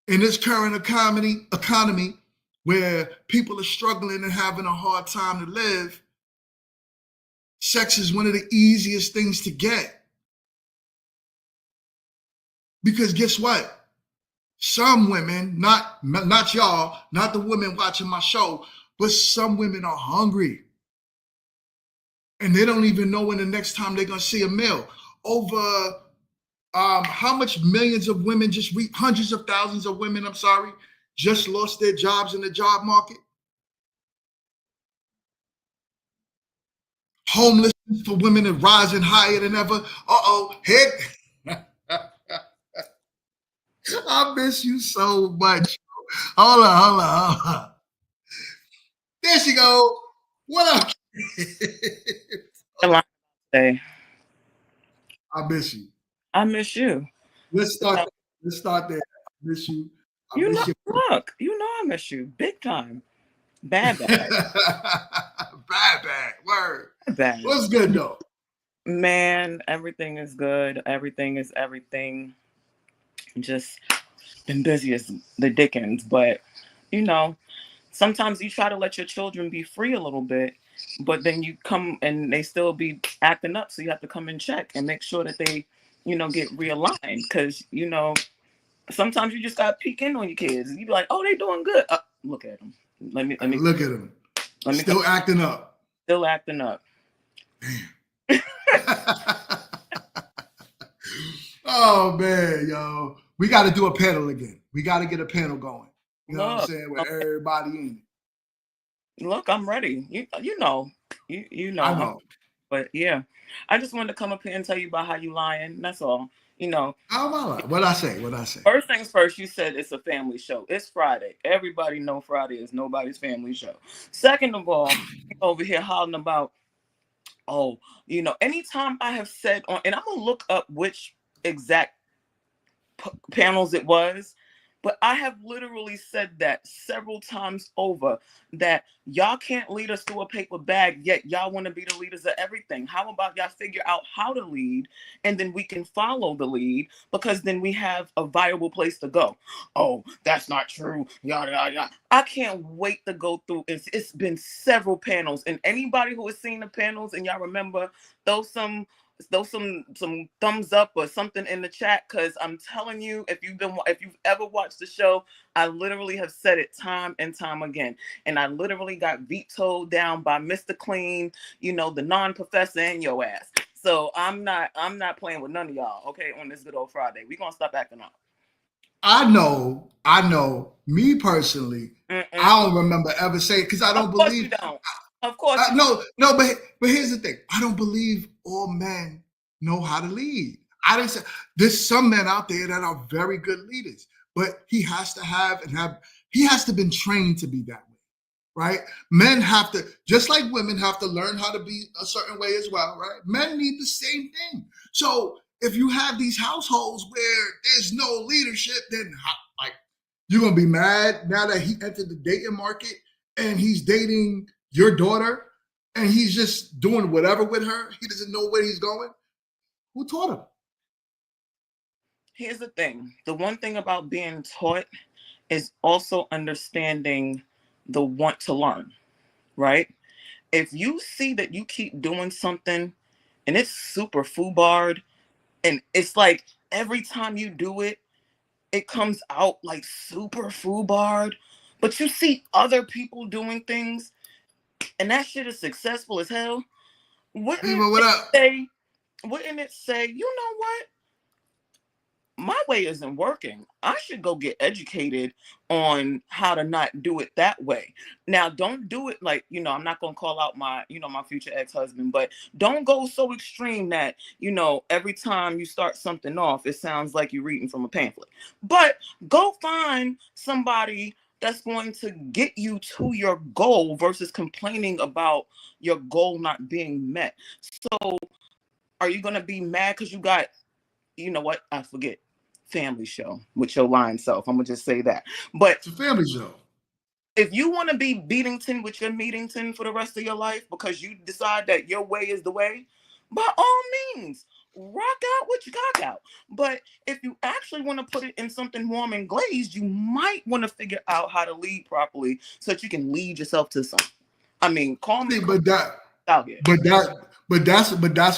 In this current economy where people are struggling and having a hard time to live, sex is one of the easiest things to get. Because guess what? Some women, not y'all, not the women watching my show, but some women are hungry. And they don't even know when the next time they're going to see a meal. Over how much millions of women, hundreds of thousands of women, just lost their jobs in the job market? Homelessness for women is rising higher than ever. I miss you so much. Hold on. There she go. What up? Hey, I miss you. I miss you. Let's start there. I miss you. Look, I miss you big time. Bad. Bad. Word. Bad. What's good though? Man, everything is good. Everything is everything. Just been busy as the dickens. But, you know, sometimes you try to let your children be free a little bit, but then you come and they still be acting up. So you have to come and check and make sure that they, get realigned. Because, sometimes you just got to peek in on your kids. You be like, oh, they doing good. Look at them. Let me look at them. Still acting up. Still acting up. Oh man, yo. We got to do a panel again. We got to get a panel going. You know what I'm saying? With everybody in it. Look, I'm ready. You know. I know. But yeah, I just wanted to come up here and tell you about how you lying. That's all. How am I lying? What'd I say? First things first, you said it's a family show. It's Friday. Everybody know Friday is nobody's family show. Second of all, over here hollering about, anytime I have said on, and I'm going to look up which exact panels it was, but I have literally said that several times over, that y'all can't lead us through a paper bag, yet y'all want to be the leaders of everything. How about y'all figure out how to lead, and then we can follow the lead, because then we have a viable place to go. Oh, that's not true. Yada, yada, yada. I can't wait to go through. It's been several panels, and anybody who has seen the panels and y'all remember, throw some thumbs up or something in the chat, because I'm telling you, if you've ever watched the show, I literally have said it time and time again, and I literally got vetoed down by Mr. Clean, the non-professor, and your ass. So I'm not playing with none of y'all, okay, on this good old Friday. We're gonna stop acting up. I know. Me personally, I don't remember ever saying, because I don't believe. You don't. Of course. No, but here's the thing. I don't believe all men know how to lead. I didn't say there's some men out there that are very good leaders, but he has to been trained to be that way, right? Men have to, just like women have to learn how to be a certain way as well, right? Men need the same thing. So if you have these households where there's no leadership, then you're gonna be mad now that he entered the dating market and he's dating your daughter, and he's just doing whatever with her. He doesn't know where he's going. Who taught him? Here's the thing. The one thing about being taught is also understanding the want to learn, right? If you see that you keep doing something and it's super foobarred, and it's like every time you do it, it comes out like super foobarred, but you see other people doing things and that shit is successful as hell, wouldn't it say, you know what? My way isn't working. I should go get educated on how to not do it that way. Now, don't do it like, I'm not going to call out my future ex-husband, but don't go so extreme that, every time you start something off, it sounds like you're reading from a pamphlet. But go find somebody that's going to get you to your goal versus complaining about your goal not being met. So are you going to be mad because you got, I forget, family show with your lying self. I'm going to just say that. But it's a family show. If you want to be Beatington with your Meetington for the rest of your life because you decide that your way is the way, by all means, rock out what you got out. But if you actually want to put it in something warm and glazed, you might want to figure out how to lead properly so that you can lead yourself to something. I mean, call me. That's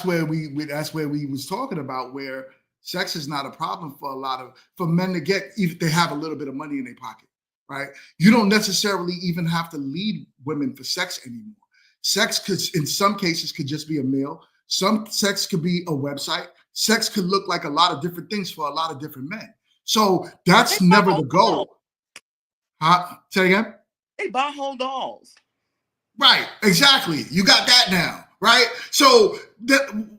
where we was talking about, where sex is not a problem for men to get if they have a little bit of money in their pocket, right? You don't necessarily even have to lead women for sex anymore. Sex could, in some cases, could just be a meal. Some sex could be a website. Sex could look like a lot of different things for a lot of different men. So that's never the goal. Say again? They buy whole dolls. Right, exactly. You got that now, right? So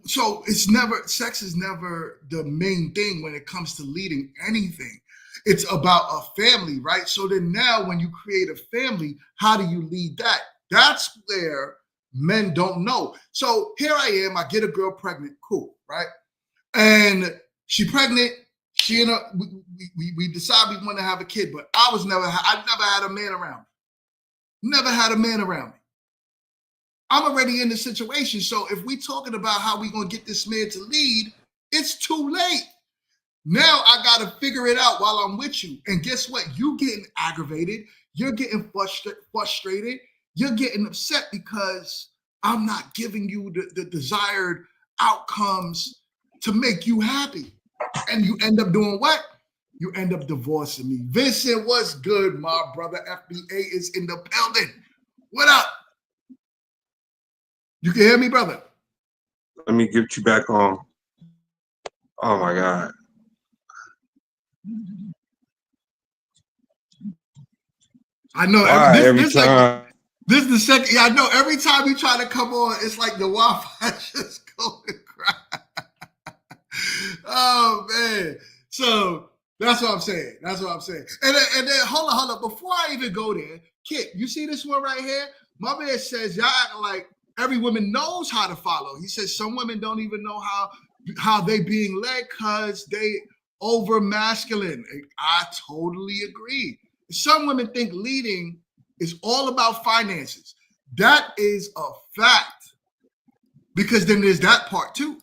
sex is never the main thing when it comes to leading anything. It's about a family, right? So then now when you create a family, how do you lead that? That's where men don't know. So here I am, I get a girl pregnant, cool, right? And she pregnant, we decide we want to have a kid, but I never had a man around me. Never had a man around me. I'm already in the situation. So if we talking about how we going to get this man to lead, it's too late. Now I got to figure it out while I'm with you. And guess what? You getting aggravated. You're getting frustrated. You're getting upset because I'm not giving you the desired outcomes to make you happy. And you end up doing what? You end up divorcing me. Vincent, what's good, my brother? FBA is in the building. What up? You can hear me, brother? Let me get you back on. Oh my God. I know. Every time. This is the second. Yeah, I know. Every time you try to come on, it's like the Wi-Fi just going cry. Oh man. So that's what I'm saying. That's what I'm saying. And then hold on. Before I even go there, Kit, you see this one right here? My man says y'all acting like every woman knows how to follow. He says some women don't even know how they being led because they over masculine. I totally agree. Some women think leading is all about finances. That is a fact. Because then there's that part too,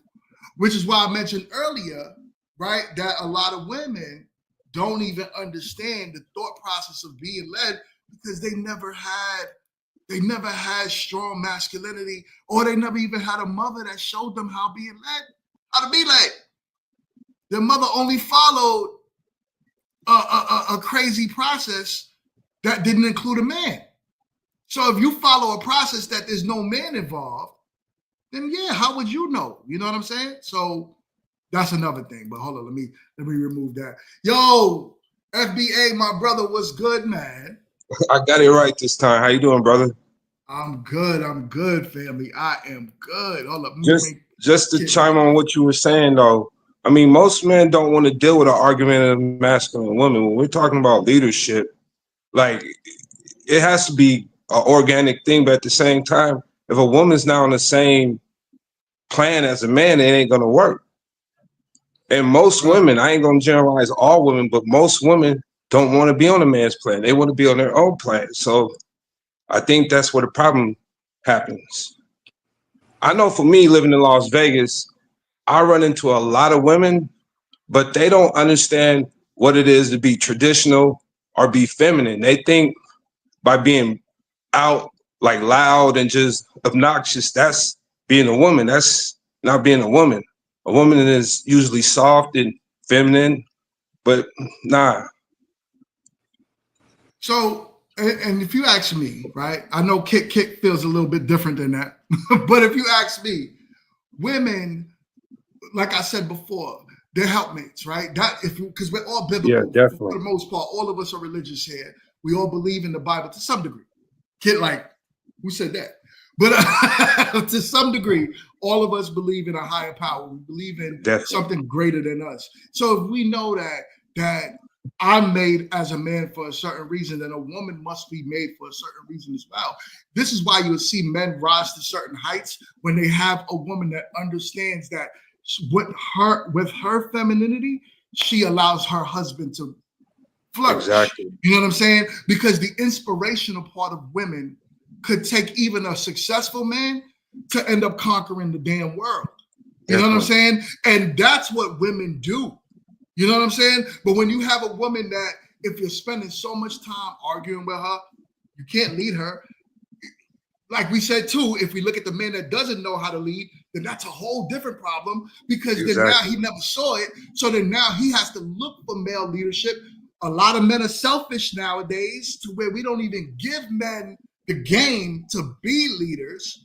which is why I mentioned earlier, right, that a lot of women don't even understand the thought process of being led because they never had strong masculinity, or they never even had a mother that showed them how to be led. Their mother only followed a crazy process that didn't include a man. So if you follow a process that there's no man involved, then yeah, how would you know? You know what I'm saying? So that's another thing. But hold on, let me remove that. Yo, FBA, my brother, what's good, man? I got it right this time. How you doing, brother? I'm good, family. I am good. Hold up. Just to chime on what you were saying, though, I mean, most men don't want to deal with an argument of masculine women. When we're talking about leadership, like, it has to be an organic thing, but at the same time, if a woman's not on the same plan as a man, it ain't gonna work. And most women, I ain't gonna generalize all women, but most women don't want to be on a man's plan. They want to be on their own plan. So I think that's where the problem happens. I know for me, living in Las Vegas, I run into a lot of women, but they don't understand what it is to be traditional or be feminine. They think by being out, like loud and just obnoxious, that's being a woman. That's not being a woman. A woman is usually soft and feminine, but nah. So, and if you ask me, right, I know Kit feels a little bit different than that, but if you ask me, women, like I said before, they're helpmates, right? That because we're all biblical. Yeah, definitely. For the most part, all of us are religious here. We all believe in the Bible to some degree. Kit, like, who said that? But to some degree, all of us believe in a higher power. We believe in something greater than us. So if we know that I'm made as a man for a certain reason, then a woman must be made for a certain reason as well. This is why you'll see men rise to certain heights when they have a woman that understands that with her femininity, she allows her husband to flourish. Exactly. You know what I'm saying? Because the inspirational part of women could take even a successful man to end up conquering the damn world. You know what I'm saying? And that's what women do. You know what I'm saying? But when you have a woman that, if you're spending so much time arguing with her, you can't lead her. Like we said too, if we look at the man that doesn't know how to lead, then that's a whole different problem, because then now he never saw it. So then now he has to look for male leadership. A lot of men are selfish nowadays to where we don't even give men the game to be leaders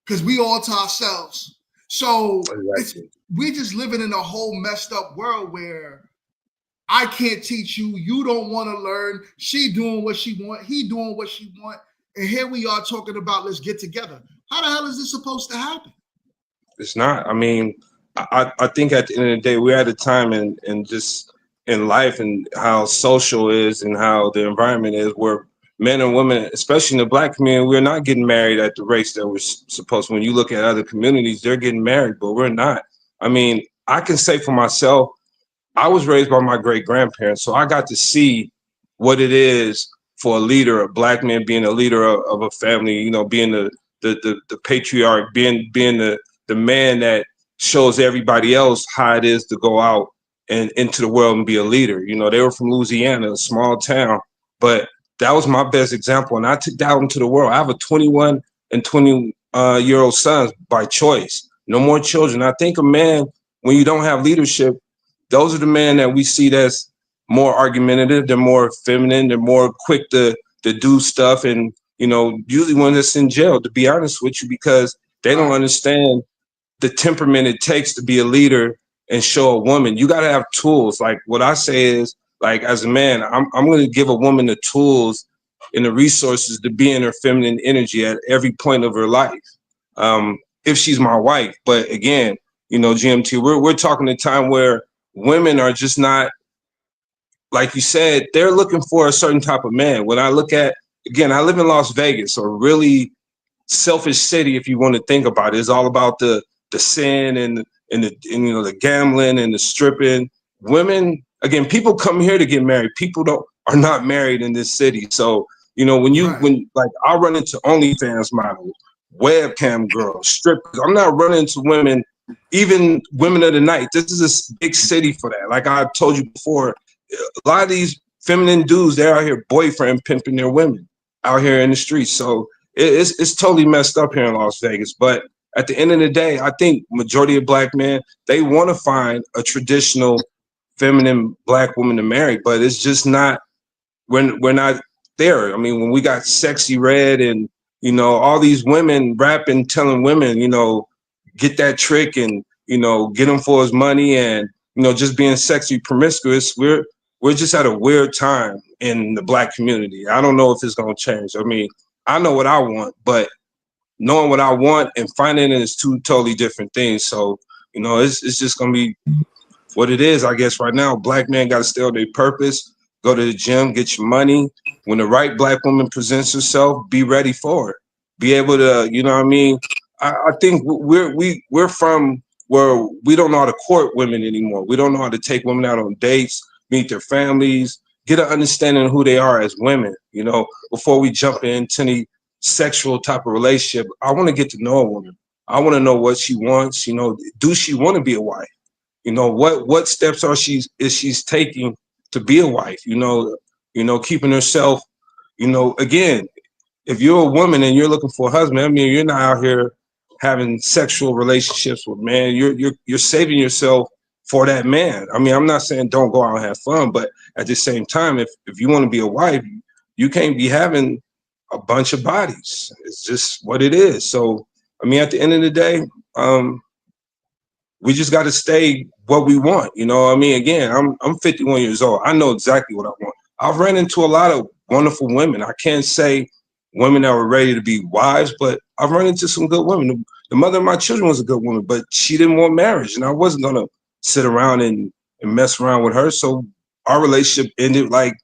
because we all to ourselves. So we just living in a whole messed up world where I can't teach you, you don't want to learn, she doing what she want, he doing what she want, and here we are talking about let's get together. How the hell is this supposed to happen? It's not. I mean, I think at the end of the day, we're at a time in just in life and how social is and how the environment is where men and women, especially in the Black community, we're not getting married at the rates that we're supposed to. When you look at other communities, they're getting married, but we're not. I mean, I can say for myself, I was raised by my great-grandparents, so I got to see what it is for a leader, a Black man being a leader of a family, you know, being the patriarch, being the man that shows everybody else how it is to go out and into the world and be a leader. You know, they were from Louisiana, a small town, but that was my best example. And I took that out into the world. I have a 21 and 20 year old sons by choice. No more children. I think a man, when you don't have leadership, those are the men that we see that's more argumentative. They're more feminine. They're more quick to do stuff. And, you know, usually when it's in jail, to be honest with you, because they don't understand the temperament it takes to be a leader and show a woman. You got to have tools. Like what I say is, like, as a man, I'm going to give a woman the tools and the resources to be in her feminine energy at every point of her life. If she's my wife. But again, you know, GMT, we're talking a time where women are just not, like you said, they're looking for a certain type of man. When I look at, again, I live in Las Vegas, a really selfish city, if you want to think about it. It's all about the sin and you know, the gambling and the stripping. Women, again, people come here to get married. People are not married in this city. So, you know, when like I run into OnlyFans models, webcam girls, strippers, I'm not running into women, even women of the night. This is a big city for that. Like I told you before, a lot of these feminine dudes, they're out here boyfriend pimping their women out here in the streets. So it's totally messed up here in Las Vegas. But at the end of the day, I think majority of black men, they want to find a traditional feminine black woman to marry, but it's just not, we're not there. I mean, when we got Sexy Red and, you know, all these women rapping, telling women, you know, get that trick and, you know, get him for his money and, you know, just being sexy promiscuous, we're just at a weird time in the black community. I don't know if it's going to change. I mean, I know what I want, but knowing what I want and finding it is two totally different things. So, you know, it's just going to be what it is, I guess, right now. Black men got to stay on their purpose, go to the gym, get your money. When the right black woman presents herself, be ready for it. Be able to, you know what I mean? I think we're from where we don't know how to court women anymore. We don't know how to take women out on dates, meet their families, get an understanding of who they are as women. You know, before we jump into any sexual type of relationship, I want to get to know a woman. I want to know what she wants. You know, do she want to be a wife? You know, what steps is she's taking to be a wife? You know, keeping herself. You know, again, if you're a woman and you're looking for a husband, I mean, you're not out here having sexual relationships with man. You're saving yourself for that man. I mean, I'm not saying don't go out and have fun, but at the same time, if you want to be a wife, you can't be having a bunch of bodies. It's just what it is. So, I mean, at the end of the day, we just got to stay what we want. You know what I mean? Again, I'm 51 years old. I know exactly what I want. I've ran into a lot of wonderful women. I can't say women that were ready to be wives, but I've run into some good women. The mother of my children was a good woman, but she didn't want marriage. And I wasn't going to sit around and mess around with her. So our relationship ended like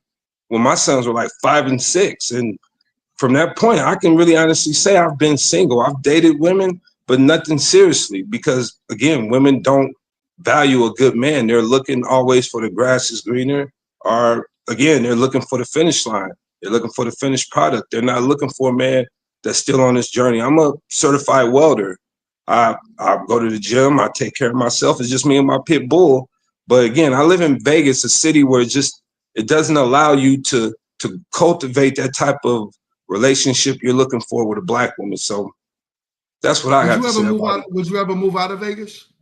when my sons were like 5 and 6. And from that point, I can really honestly say I've been single. I've dated women, but nothing seriously, because again, women don't value a good man. They're looking always for the grass is greener, or again, they're looking for the finish line. They're looking for the finished product. They're not looking for a man that's still on this journey. I'm a certified welder. I go to the gym. I take care of myself. It's just me and my pit bull. But again, I live in Vegas, a city where it doesn't allow you to cultivate that type of relationship you're looking for with a black woman. So that's what I got to say about it. Would you ever move out of Vegas?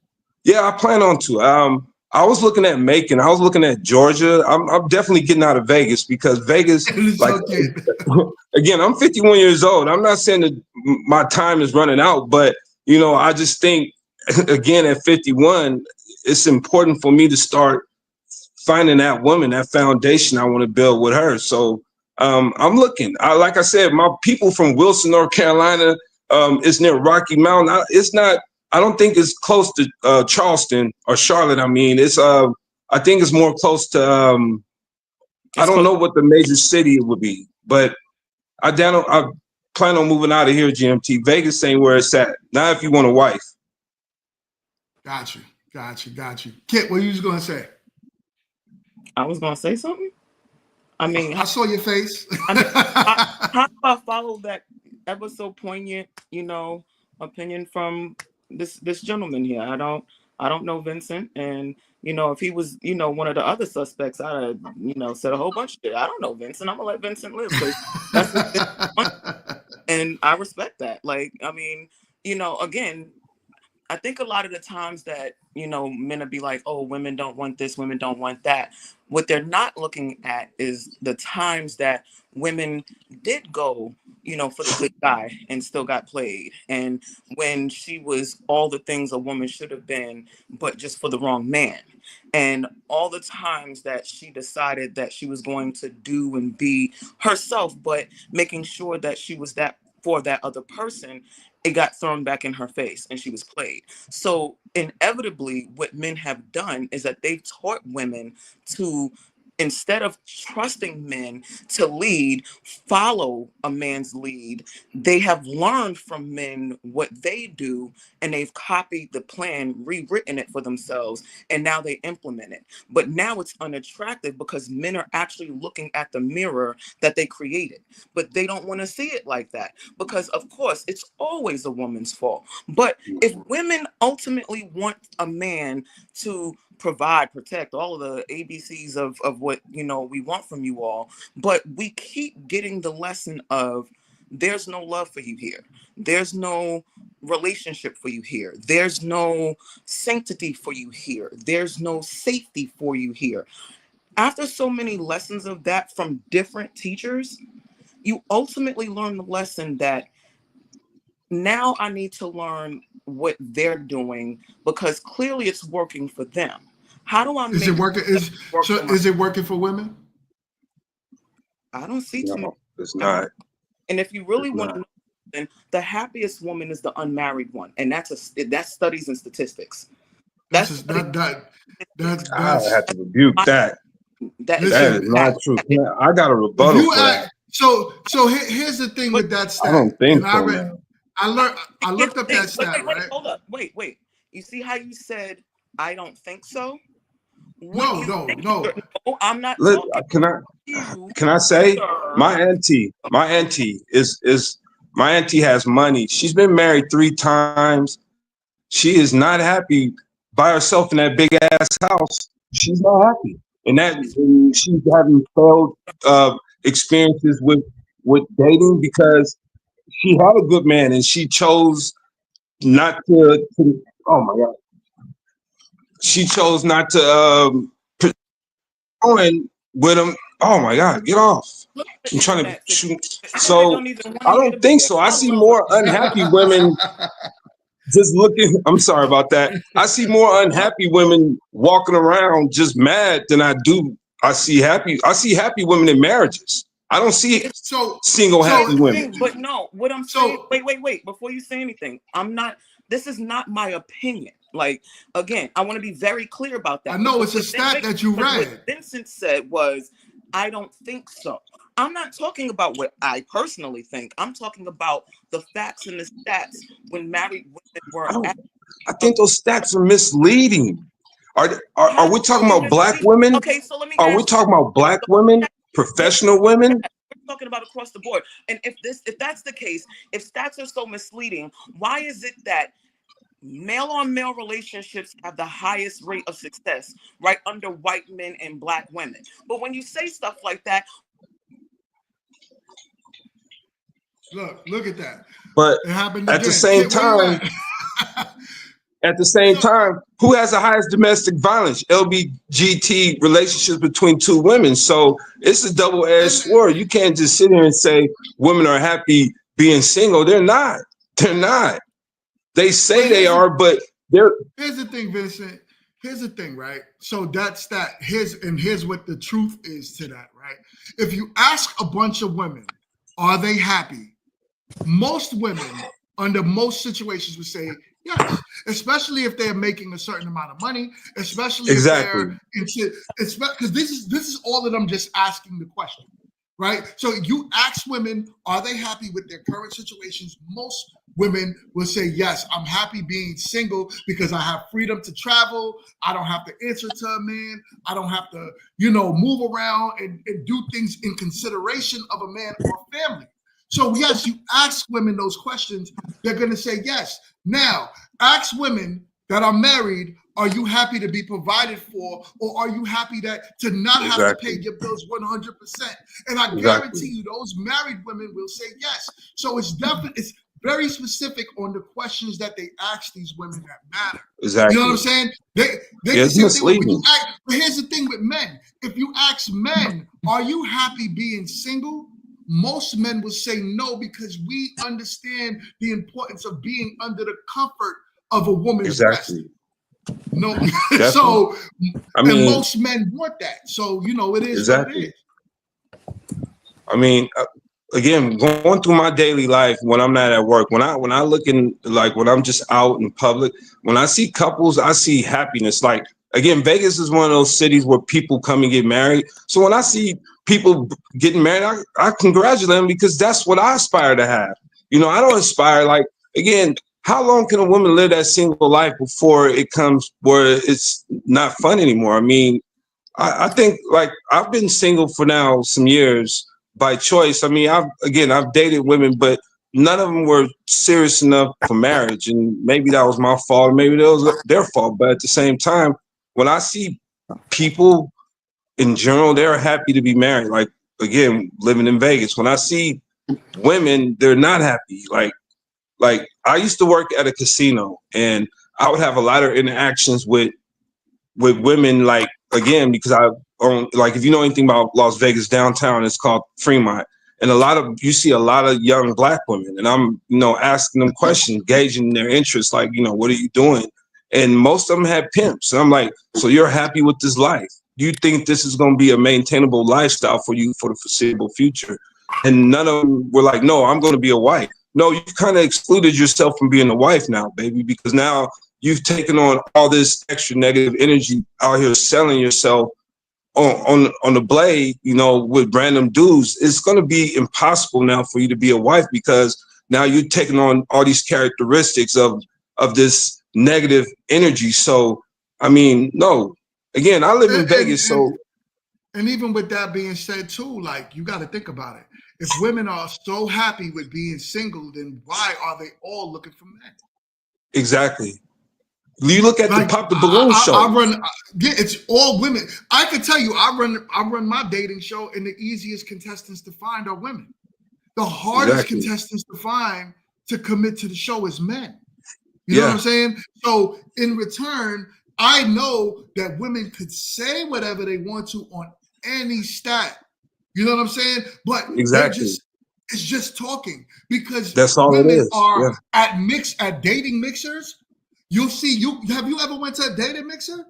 Yeah, I plan on to. I was looking at Macon. I was looking at Georgia. I'm definitely getting out of Vegas because Vegas, like, again, I'm 51 years old. I'm not saying that my time is running out, but, you know, I just think, again, at 51, it's important for me to start finding that woman, that foundation I want to build with her. So I'm looking. Like I said, my people from Wilson, North Carolina, it's near Rocky Mountain. I don't think it's close to Charleston or Charlotte. I mean, it's I think it's more close to I don't know what the major city it would be, but I plan on moving out of here, GMT. Vegas ain't where it's at. Now if you want a wife. Got you. Kit, what you was gonna say? I was gonna say something. I mean, I saw your face. I mean, how do I follow that ever so poignant, you know, opinion from this gentleman here? I don't know Vincent. And, if he was, one of the other suspects, I'd have, said a whole bunch of shit. I don't know Vincent. I'm going to let Vincent live because that's what Vincent wants. And I respect that. Like, I mean, again, I think a lot of the times that, men will be like, oh, women don't want this, women don't want that. What they're not looking at is the times that women did go, for the good guy and still got played. And when she was all the things a woman should have been, but just for the wrong man. And all the times that she decided that she was going to do and be herself, but making sure that she was that for that other person, it got thrown back in her face and she was played. So inevitably, what men have done is that they've taught women to, instead of trusting men to lead, follow a man's lead. They have learned from men what they do, and they've copied the plan, rewritten it for themselves, and now they implement it. But now it's unattractive because men are actually looking at the mirror that they created, but they don't want to see it like that because, of course, it's always a woman's fault. But if women ultimately want a man to provide, protect, all of the ABCs of what we want from you all, but we keep getting the lesson of there's no love for you here, there's no relationship for you here, there's no sanctity for you here, there's no safety for you here. After so many lessons of that from different teachers, you ultimately learn the lesson that now I need to learn what they're doing because clearly it's working for them. How do I make is it working? Is it working for women? I don't see too many. It's not. And if you really want to know, then the happiest woman is the unmarried one, and that's studies and statistics. I have to rebuke that. That is not true. I got a rebuttal for that. So here's the thing with that stat. I don't think so. I looked up that stat. Wait, right? Hold up. Wait. You see how you said I don't think so? No. I'm not. Can I say my auntie has money. She's been married 3 times. She is not happy by herself in that big ass house. She's not happy, and she's having failed experiences with dating because she had a good man and she chose not to. Oh my God. She chose not to going with him. Oh my God, get off. I'm trying to shoot. So I don't think so. I see more unhappy women just looking. I'm sorry about that. I see more unhappy women walking around just mad than I see happy women in marriages. I don't see single happy women. But no, what I'm saying, wait, before you say anything, this is not my opinion. Like, again, I want to be very clear about that. I know it's a stat that you read. What Vincent said was, I don't think so. I'm not talking about what I personally think. I'm talking about the facts and the stats when married women were. I think those stats are misleading. Are we talking about black women? Okay, so let me. Are we talking about black women, professional women? We're talking about across the board. And if that's the case, if stats are so misleading, why is it that male-on-male relationships have the highest rate of success right under white men and black women? But when you say stuff like that, look at that. But at the same time, who has the highest domestic violence? LBGT relationships between 2 women. So it's a double-edged sword. You can't just sit here and say women are happy being single. They're not. They say they are, but they're. Here's the thing, Vincent. Here's the thing, right? So that's that. Here's what the truth is to that, right? If you ask a bunch of women, are they happy? Most women, under most situations, would say yes, especially if they're making a certain amount of money, especially if they're into. Because this is all of them just asking the question, right? So you ask women, are they happy with their current situations? Most women will say, yes, I'm happy being single because I have freedom to travel. I don't have to answer to a man. I don't have to, move around and do things in consideration of a man or family. So yes, you ask women those questions, they're going to say yes. Now, ask women, that are married, are you happy to be provided for, or are you happy to not have to pay your bills 100%? And I guarantee you, those married women will say yes. So it's very specific on the questions that they ask these women that matter. Exactly. You know what I'm saying? They can say what they want. But here's the thing with men. If you ask men, are you happy being single? Most men will say no, because we understand the importance of being under the comfort of a woman's breast. No, so and most men want that. So it is what it is. I mean, again, going through my daily life when I'm not at work, when I look in, like when I'm just out in public, when I see couples, I see happiness. Like again, Vegas is one of those cities where people come and get married. So when I see people getting married, I congratulate them, because that's what I aspire to have. I don't aspire, like, again, how long can a woman live that single life before it comes where it's not fun anymore? I mean, I think, like, I've been single for now some years by choice. I mean, I've dated women, but none of them were serious enough for marriage. And maybe that was my fault, or maybe that was their fault. But at the same time, when I see people in general, they're happy to be married. Like, again, living in Vegas, when I see women, they're not happy. Like I used to work at a casino, and I would have a lot of interactions with women, like, again, because I own, like, if you know anything about Las Vegas downtown, it's called Fremont. And you see a lot of young Black women, and I'm, asking them questions, gauging their interest, like, what are you doing? And most of them had pimps. And I'm like, so you're happy with this life? Do you think this is going to be a maintainable lifestyle for you for the foreseeable future? And none of them were like, no, I'm going to be a wife. No, you kind of excluded yourself from being a wife now, baby, because now you've taken on all this extra negative energy out here selling yourself on the blade, with random dudes. It's going to be impossible now for you to be a wife, because now you're taking on all these characteristics of this negative energy. So, I mean, no. Again, I live in Vegas, so. And even with that being said, too, like, you got to think about it. If women are so happy with being single, then why are they all looking for men? Exactly. You look at the Pop the Balloon show. It's all women. I can tell you, I run my dating show, and the easiest contestants to find are women. The hardest contestants to find to commit to the show is men. You know what I'm saying? So in return, I know that women could say whatever they want to on any stat. You know what I'm saying? But it's just talking, because that's all women it is. Are at dating mixers. You'll see. Have you ever went to a dating mixer?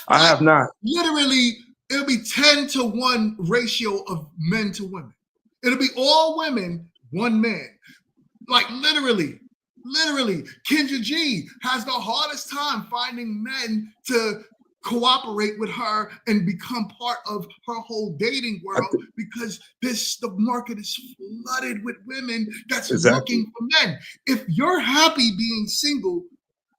I have not. Literally, it'll be 10-to-1 ratio of men to women. It'll be all women, one man. Like literally, Kendra G has the hardest time finding men to cooperate with her and become part of her whole dating world, because the market is flooded with women that's looking for men. If you're happy being single,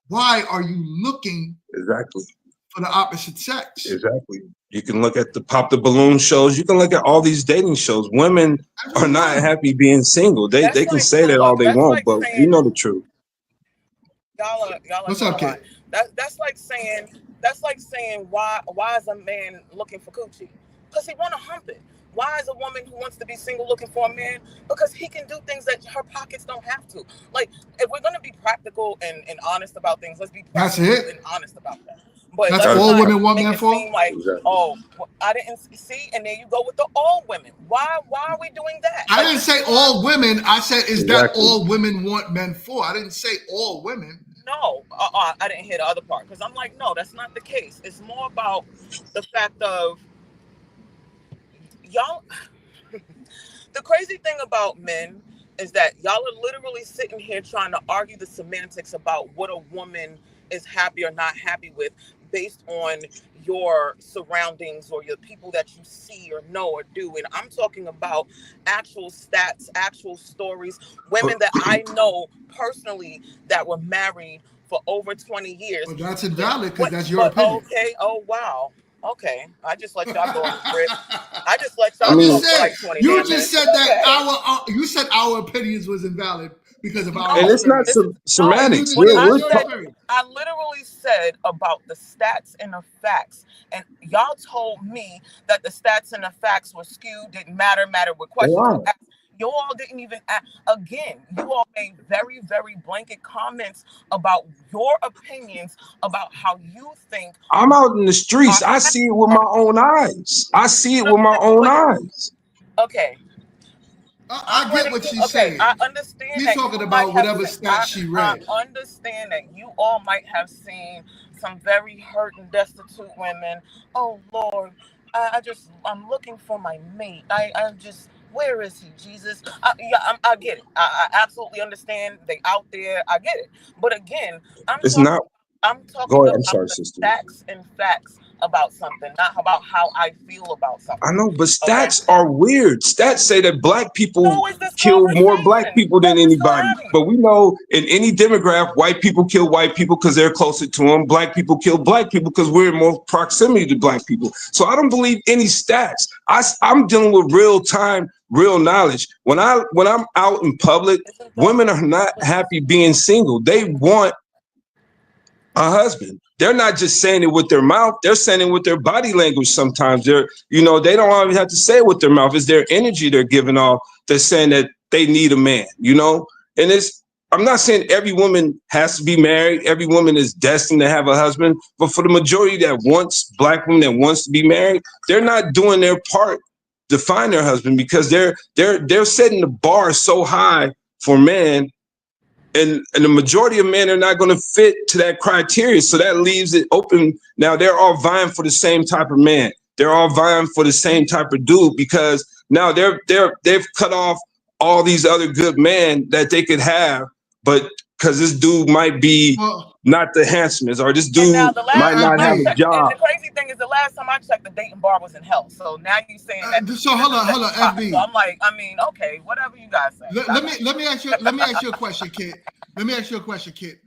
why are you looking for the opposite sex? Exactly. You can look at the Pop the Balloon shows. You can look at all these dating shows. Women are not happy being single. They can say that all they want, but we know the truth. Y'all What's up, kid? That's like saying why is a man looking for coochie? Because he want to hump it. Why is a woman who wants to be single looking for a man? Because he can do things that her pockets don't have to. Like, if we're gonna be practical and honest about things, let's be practical and honest about that. But that's all women want men for. Like, oh, I didn't see, and then you go with the all women. Why are we doing that? I didn't say all women. I said, is that all women want men for? I didn't say all women. No, I didn't hear the other part, because I'm like, no, that's not the case. It's more about the fact of y'all. The crazy thing about men is that y'all are literally sitting here trying to argue the semantics about what a woman is happy or not happy with based on your surroundings or your people that you see or know or do. And I'm talking about actual stats, actual stories, women that I know personally that were married for over 20 years. Well, that's invalid, because that's your opinion. Okay. Oh, wow. Okay. I just let y'all go on the grid. I just let y'all go for like 20 You minutes. just said that you said our opinions was invalid because of our and it's not semantics. I literally said about the stats and the facts, and y'all told me that the stats and the facts were skewed, didn't matter what questions Wow. you asked. You all didn't even ask. Again, you all made very, very blanket comments about your opinions about how you think. I'm out in the streets. I see it with my own eyes. I see it with my own eyes. Okay. I get what she's saying. I understand She's that talking you about might have whatever stat she read. I understand that you all might have seen some very hurt and destitute women. Oh Lord, I'm looking for my mate. I'm just, where is he, Jesus? I get it. I absolutely understand. They out there. I get it. But again, I'm It's talking not. Go about ahead. I'm sorry, the sister. facts and facts about something, not about how I feel about something. I know, but Okay? stats are weird. Stats say that black people So is this kill more black conversation people than that we're still anybody. having. But we know in any demographic, white people kill white people because they're closer to them. Black people kill black people because we're in more proximity to black people. So I don't believe any stats. I'm dealing with real time, real knowledge. When I'm out in public, women are not happy being single. They want a husband. They're not just saying it with their mouth, they're saying it with their body language sometimes. They don't always have to say it with their mouth. It's their energy they're giving off. They're saying that they need a man, And I'm not saying every woman has to be married, every woman is destined to have a husband, but for the majority black women that wants to be married, they're not doing their part to find their husband because they're setting the bar so high for men. And the majority of men are not going to fit to that criteria. So that leaves it open. Now they're all vying for the same type of man. They're all vying for the same type of dude because now they've cut off all these other good men that they could have, but because this dude might be not the handsomest, or this dude might not have a job. And the crazy thing is, the last time I checked, the dating bar was in hell. So now you saying that. So hold on, FB. So I'm like, okay, whatever you guys say. Let me ask you a question, Kit. Let me ask you a question, Kit.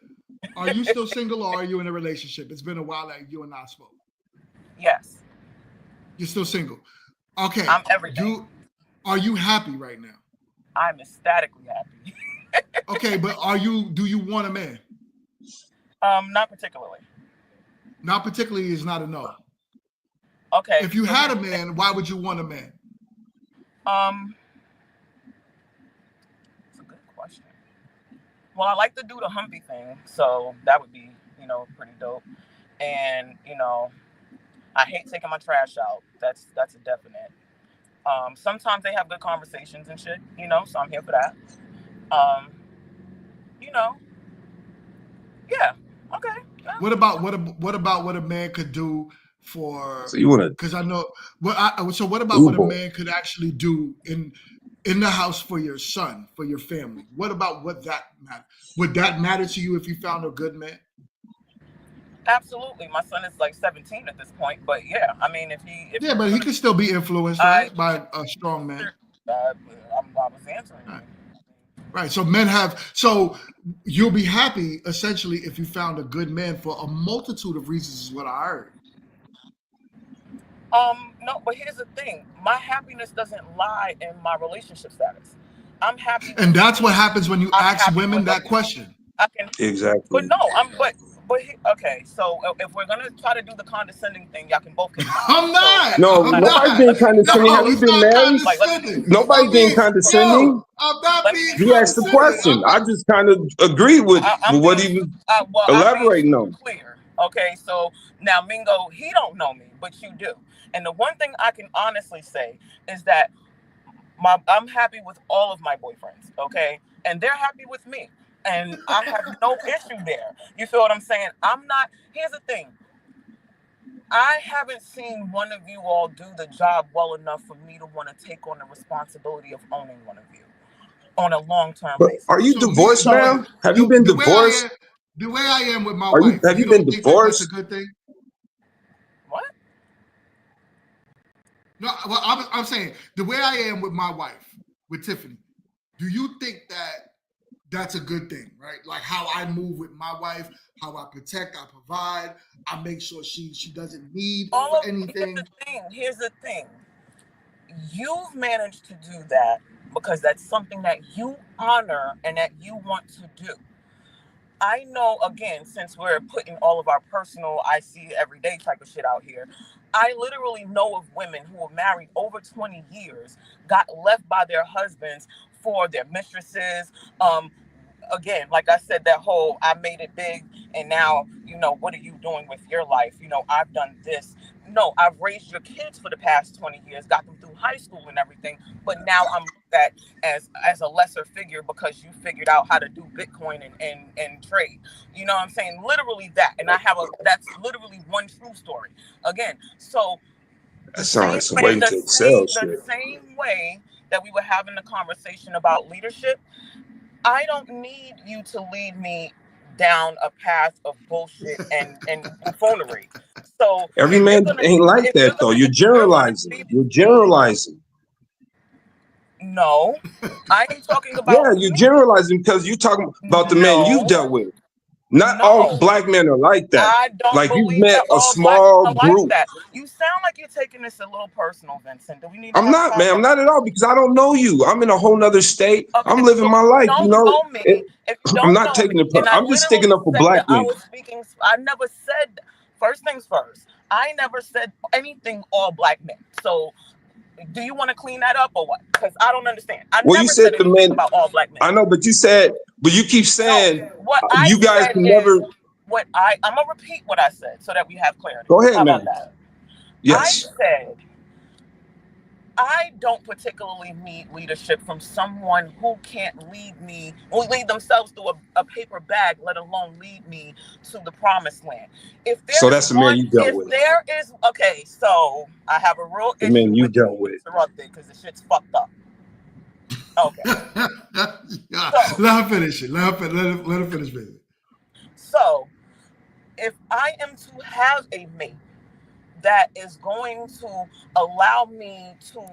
Are you still single or are you in a relationship? It's been a while that you and I spoke. Yes. You're still single. Okay. I'm everything. Are you happy right now? I'm ecstatically happy. Okay, but do you want a man? Not particularly. Not particularly is not a no. Okay. If you had a man, why would you want a man? It's a good question. Well, I like to do the humpy thing, so that would be, pretty dope. And, I hate taking my trash out. That's a definite. Sometimes they have good conversations and shit, so I'm here for that. Yeah. Okay. Yeah. What about what a man could do for? So you want to? Because I know what about what a man could actually do in the house for your son, for your family? What that matter? Would that matter to you if you found a good man? Absolutely. My son is like 17 at this point, but yeah, I mean, if but he could still be influenced, right, by a strong man. I was answering. Right. So you'll be happy essentially if you found a good man for a multitude of reasons, is what I heard. No, but here's the thing. My happiness doesn't lie in my relationship status. I'm happy. And that's what happens when you ask women that question. Exactly. But no, okay. So if we're gonna try to do the condescending thing, y'all can both get. I'm not. No, nobody's being condescending. Have you been married? Nobody's being condescending. No, I'm not being condescending. He asked the question. I just kind of agree with what he was elaborating on. Clear. Okay, so now Mingo, he don't know me, but you do. And the one thing I can honestly say is that I'm happy with all of my boyfriends. Okay, and they're happy with me. And I have no issue there. You feel what I'm saying? Here's the thing. I haven't seen one of you all do the job well enough for me to want to take on the responsibility of owning one of you on a long-term basis. Are you divorced now? Have you been divorced? The way I am with my wife. Have you been divorced? That's a good thing? What? No, well, I'm saying the way I am with my wife, with Tiffany, do you think that that's a good thing, right? Like how I move with my wife, how I protect, I provide, I make sure she doesn't need anything. Here's the thing. You've managed to do that because that's something that you honor and that you want to do. I know, again, since we're putting all of our personal, I see everyday type of shit out here, I literally know of women who were married over 20 years, got left by their husbands for their mistresses. Again, like I said, that whole I made it big and now, what are you doing with your life? I've done this. No, I've raised your kids for the past 20 years, got them through high school and everything, but now I'm looked at as a lesser figure because you figured out how to do Bitcoin and trade. You know what I'm saying? Literally that. And that's literally one true story. Again, so That sounds like some way to sell shit. the same way that we were having the conversation about leadership, I don't need you to lead me down a path of bullshit and buffoonery. So every man ain't like that though. You're generalizing. You're generalizing. No, I ain't talking about. Yeah, you're generalizing because you're talking about the men you've dealt with. Not all black men are like that. I don't like believe you've met that a all small black men are group. like that. You sound like you're taking this a little personal, Vincent. Do we need? I'm not, man. I'm not at all because I don't know you. I'm in a whole nother state. Okay, I'm living my life. Don't know me. If you don't I'm not taking it. I'm just sticking up for black men. I never said. First things first. I never said anything all black men. So. Do you want to clean that up or what? Because I don't understand. You said the men about all black men. I know, but you keep saying what you guys can never. I'm gonna repeat what I said so that we have clarity. Go ahead, How man. about that? Yes. I said I don't particularly need leadership from someone who can't lead themselves through a paper bag, let alone lead me to the promised land. So that's the man you dealt with. So I have a real issue man you with dealt with. Interrupted because the shit's fucked up. Okay. Let her finish it. Let her finish it. So, if I am to have a mate that is going to allow me to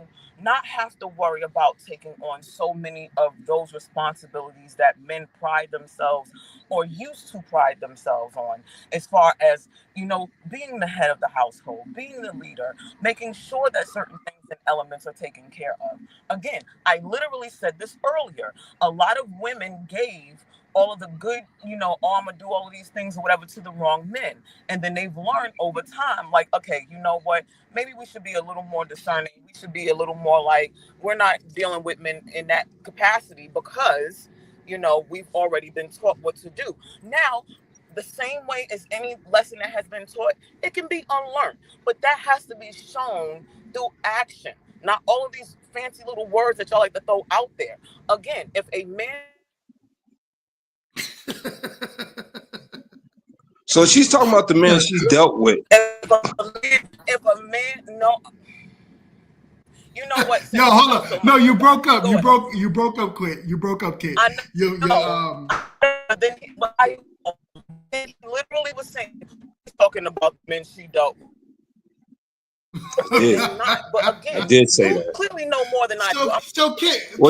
not have to worry about taking on so many of those responsibilities that men pride themselves or used to pride themselves on, as far as, being the head of the household, being the leader, making sure that certain things and elements are taken care of. Again, I literally said this earlier. A lot of women gave all of the good, I'm gonna do all of these things or whatever to the wrong men. And then they've learned over time, like, okay, you know what? Maybe we should be a little more discerning. We should be a little more like, we're not dealing with men in that capacity because, we've already been taught what to do. Now, the same way as any lesson that has been taught, it can be unlearned. But that has to be shown through action. Not all of these fancy little words that y'all like to throw out there. Again, if a man... So she's talking about the men she's dealt with. If a man, no, you know what? Yo, hold on. No, you broke up. You broke up quick. You broke up, kid. I know. Then he literally was saying, he's talking about the men she dealt with. But again, I did say you that. clearly know more than I do.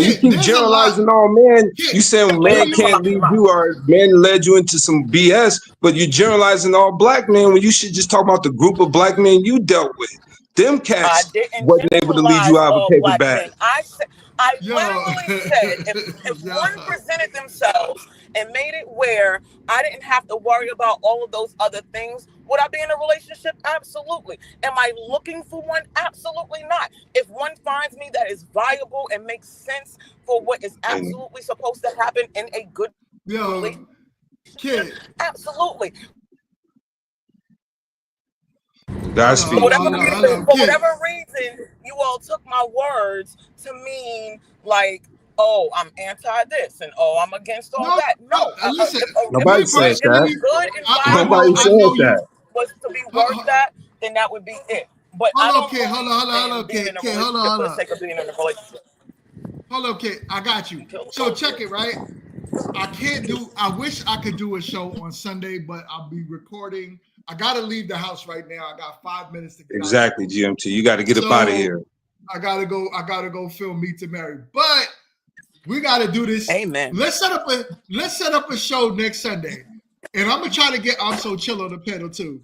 You keep generalizing all men. You saying man can't lead you or man led you into some BS, but you're generalizing all black men when you should just talk about the group of black men you dealt with. Them cats wasn't able to lead you out of a paper bag. I literally said if one presented themselves and made it where I didn't have to worry about all of those other things, would I be in a relationship? Absolutely. Am I looking for one? Absolutely not. If one finds me that is viable and makes sense for what is absolutely supposed to happen in a good relationship, absolutely. For whatever reason, you all took my words to mean like, oh, I'm anti this and oh, I'm against all that. No, listen, nobody says that. Nobody says that. Was to be worth that, then that would be it. But hold on, kid. Hold on. For the sake of being in a relationship. Hold on, kid. I got you. So check it, right? I wish I could do a show on Sunday, but I'll be recording. I gotta leave the house right now. I got 5 minutes to get exactly, out. GMT. You got to get up out of here. I gotta go film Meet to Marry. But we gotta do this. Amen. Let's set up a show next Sunday. And I'm gonna try to get I'm So Chill on the pedal too.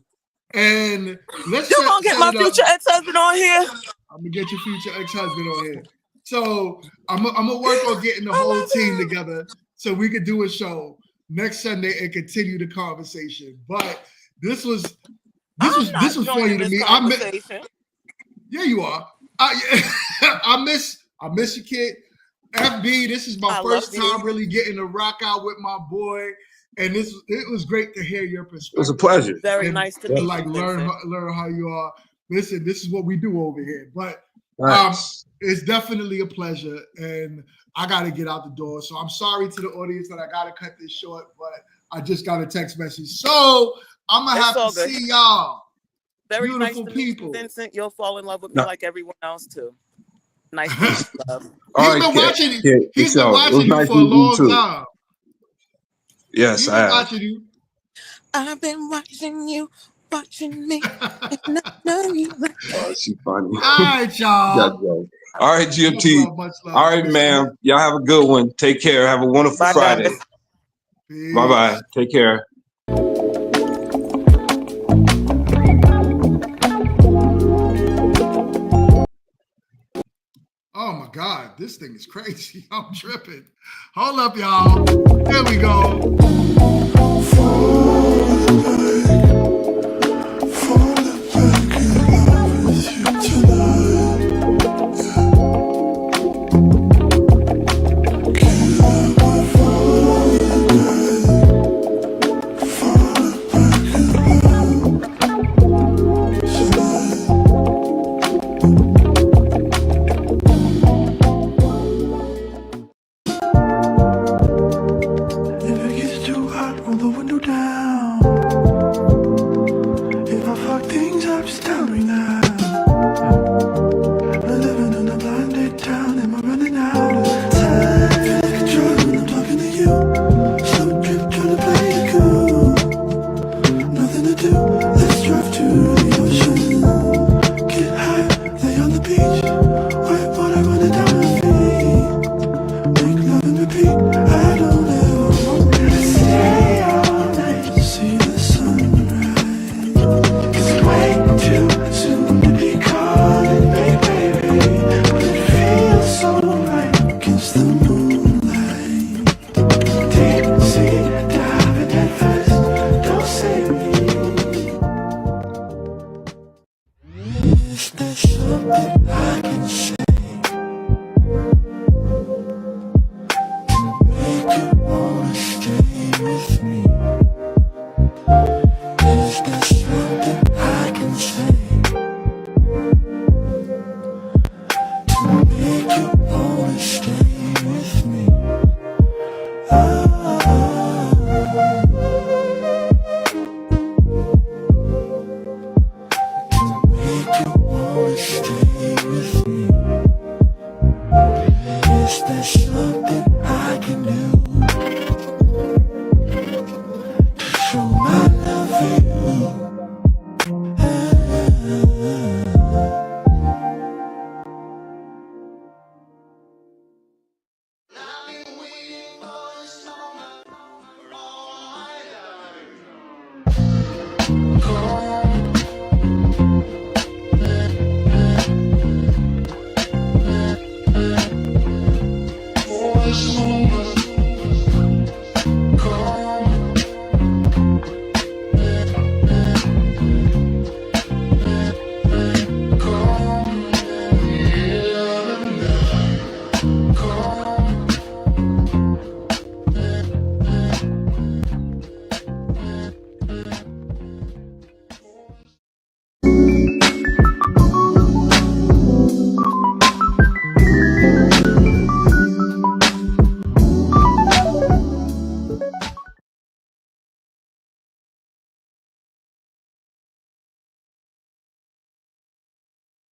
And you gonna get my future ex-husband on here? I'm gonna get your future ex-husband on here. So I'm gonna work on getting the whole team together so we could do a show next Sunday and continue the conversation. But this was I'm funny joining to this me. conversation. Yeah, you are. I miss your kid. FB, this is my first time really getting to rock out with my boy. And it was great to hear your perspective. It was a pleasure. Very nice to meet like you, learn Vincent. how you are. Listen, this is what we do over here. But Nice. it's definitely a pleasure. And I got to get out the door. So I'm sorry to the audience that I got to cut this short, but I just got a text message. So I'm going to have to see y'all. Very Beautiful nice to people. meet you, Vincent. You'll fall in love with me like everyone else, too. Nice to meet you, love. He's been watching you for a long time. Yes, I have. Watching you. I've been watching you, watching me. And I know you like she's funny. All right, y'all. All right, GMT. Much love. All right, ma'am. Y'all have a good one. Take care. Have a wonderful Friday. Bye-bye. Take care. Oh my God, this thing is crazy. I'm tripping. Hold up, y'all. There we go. Call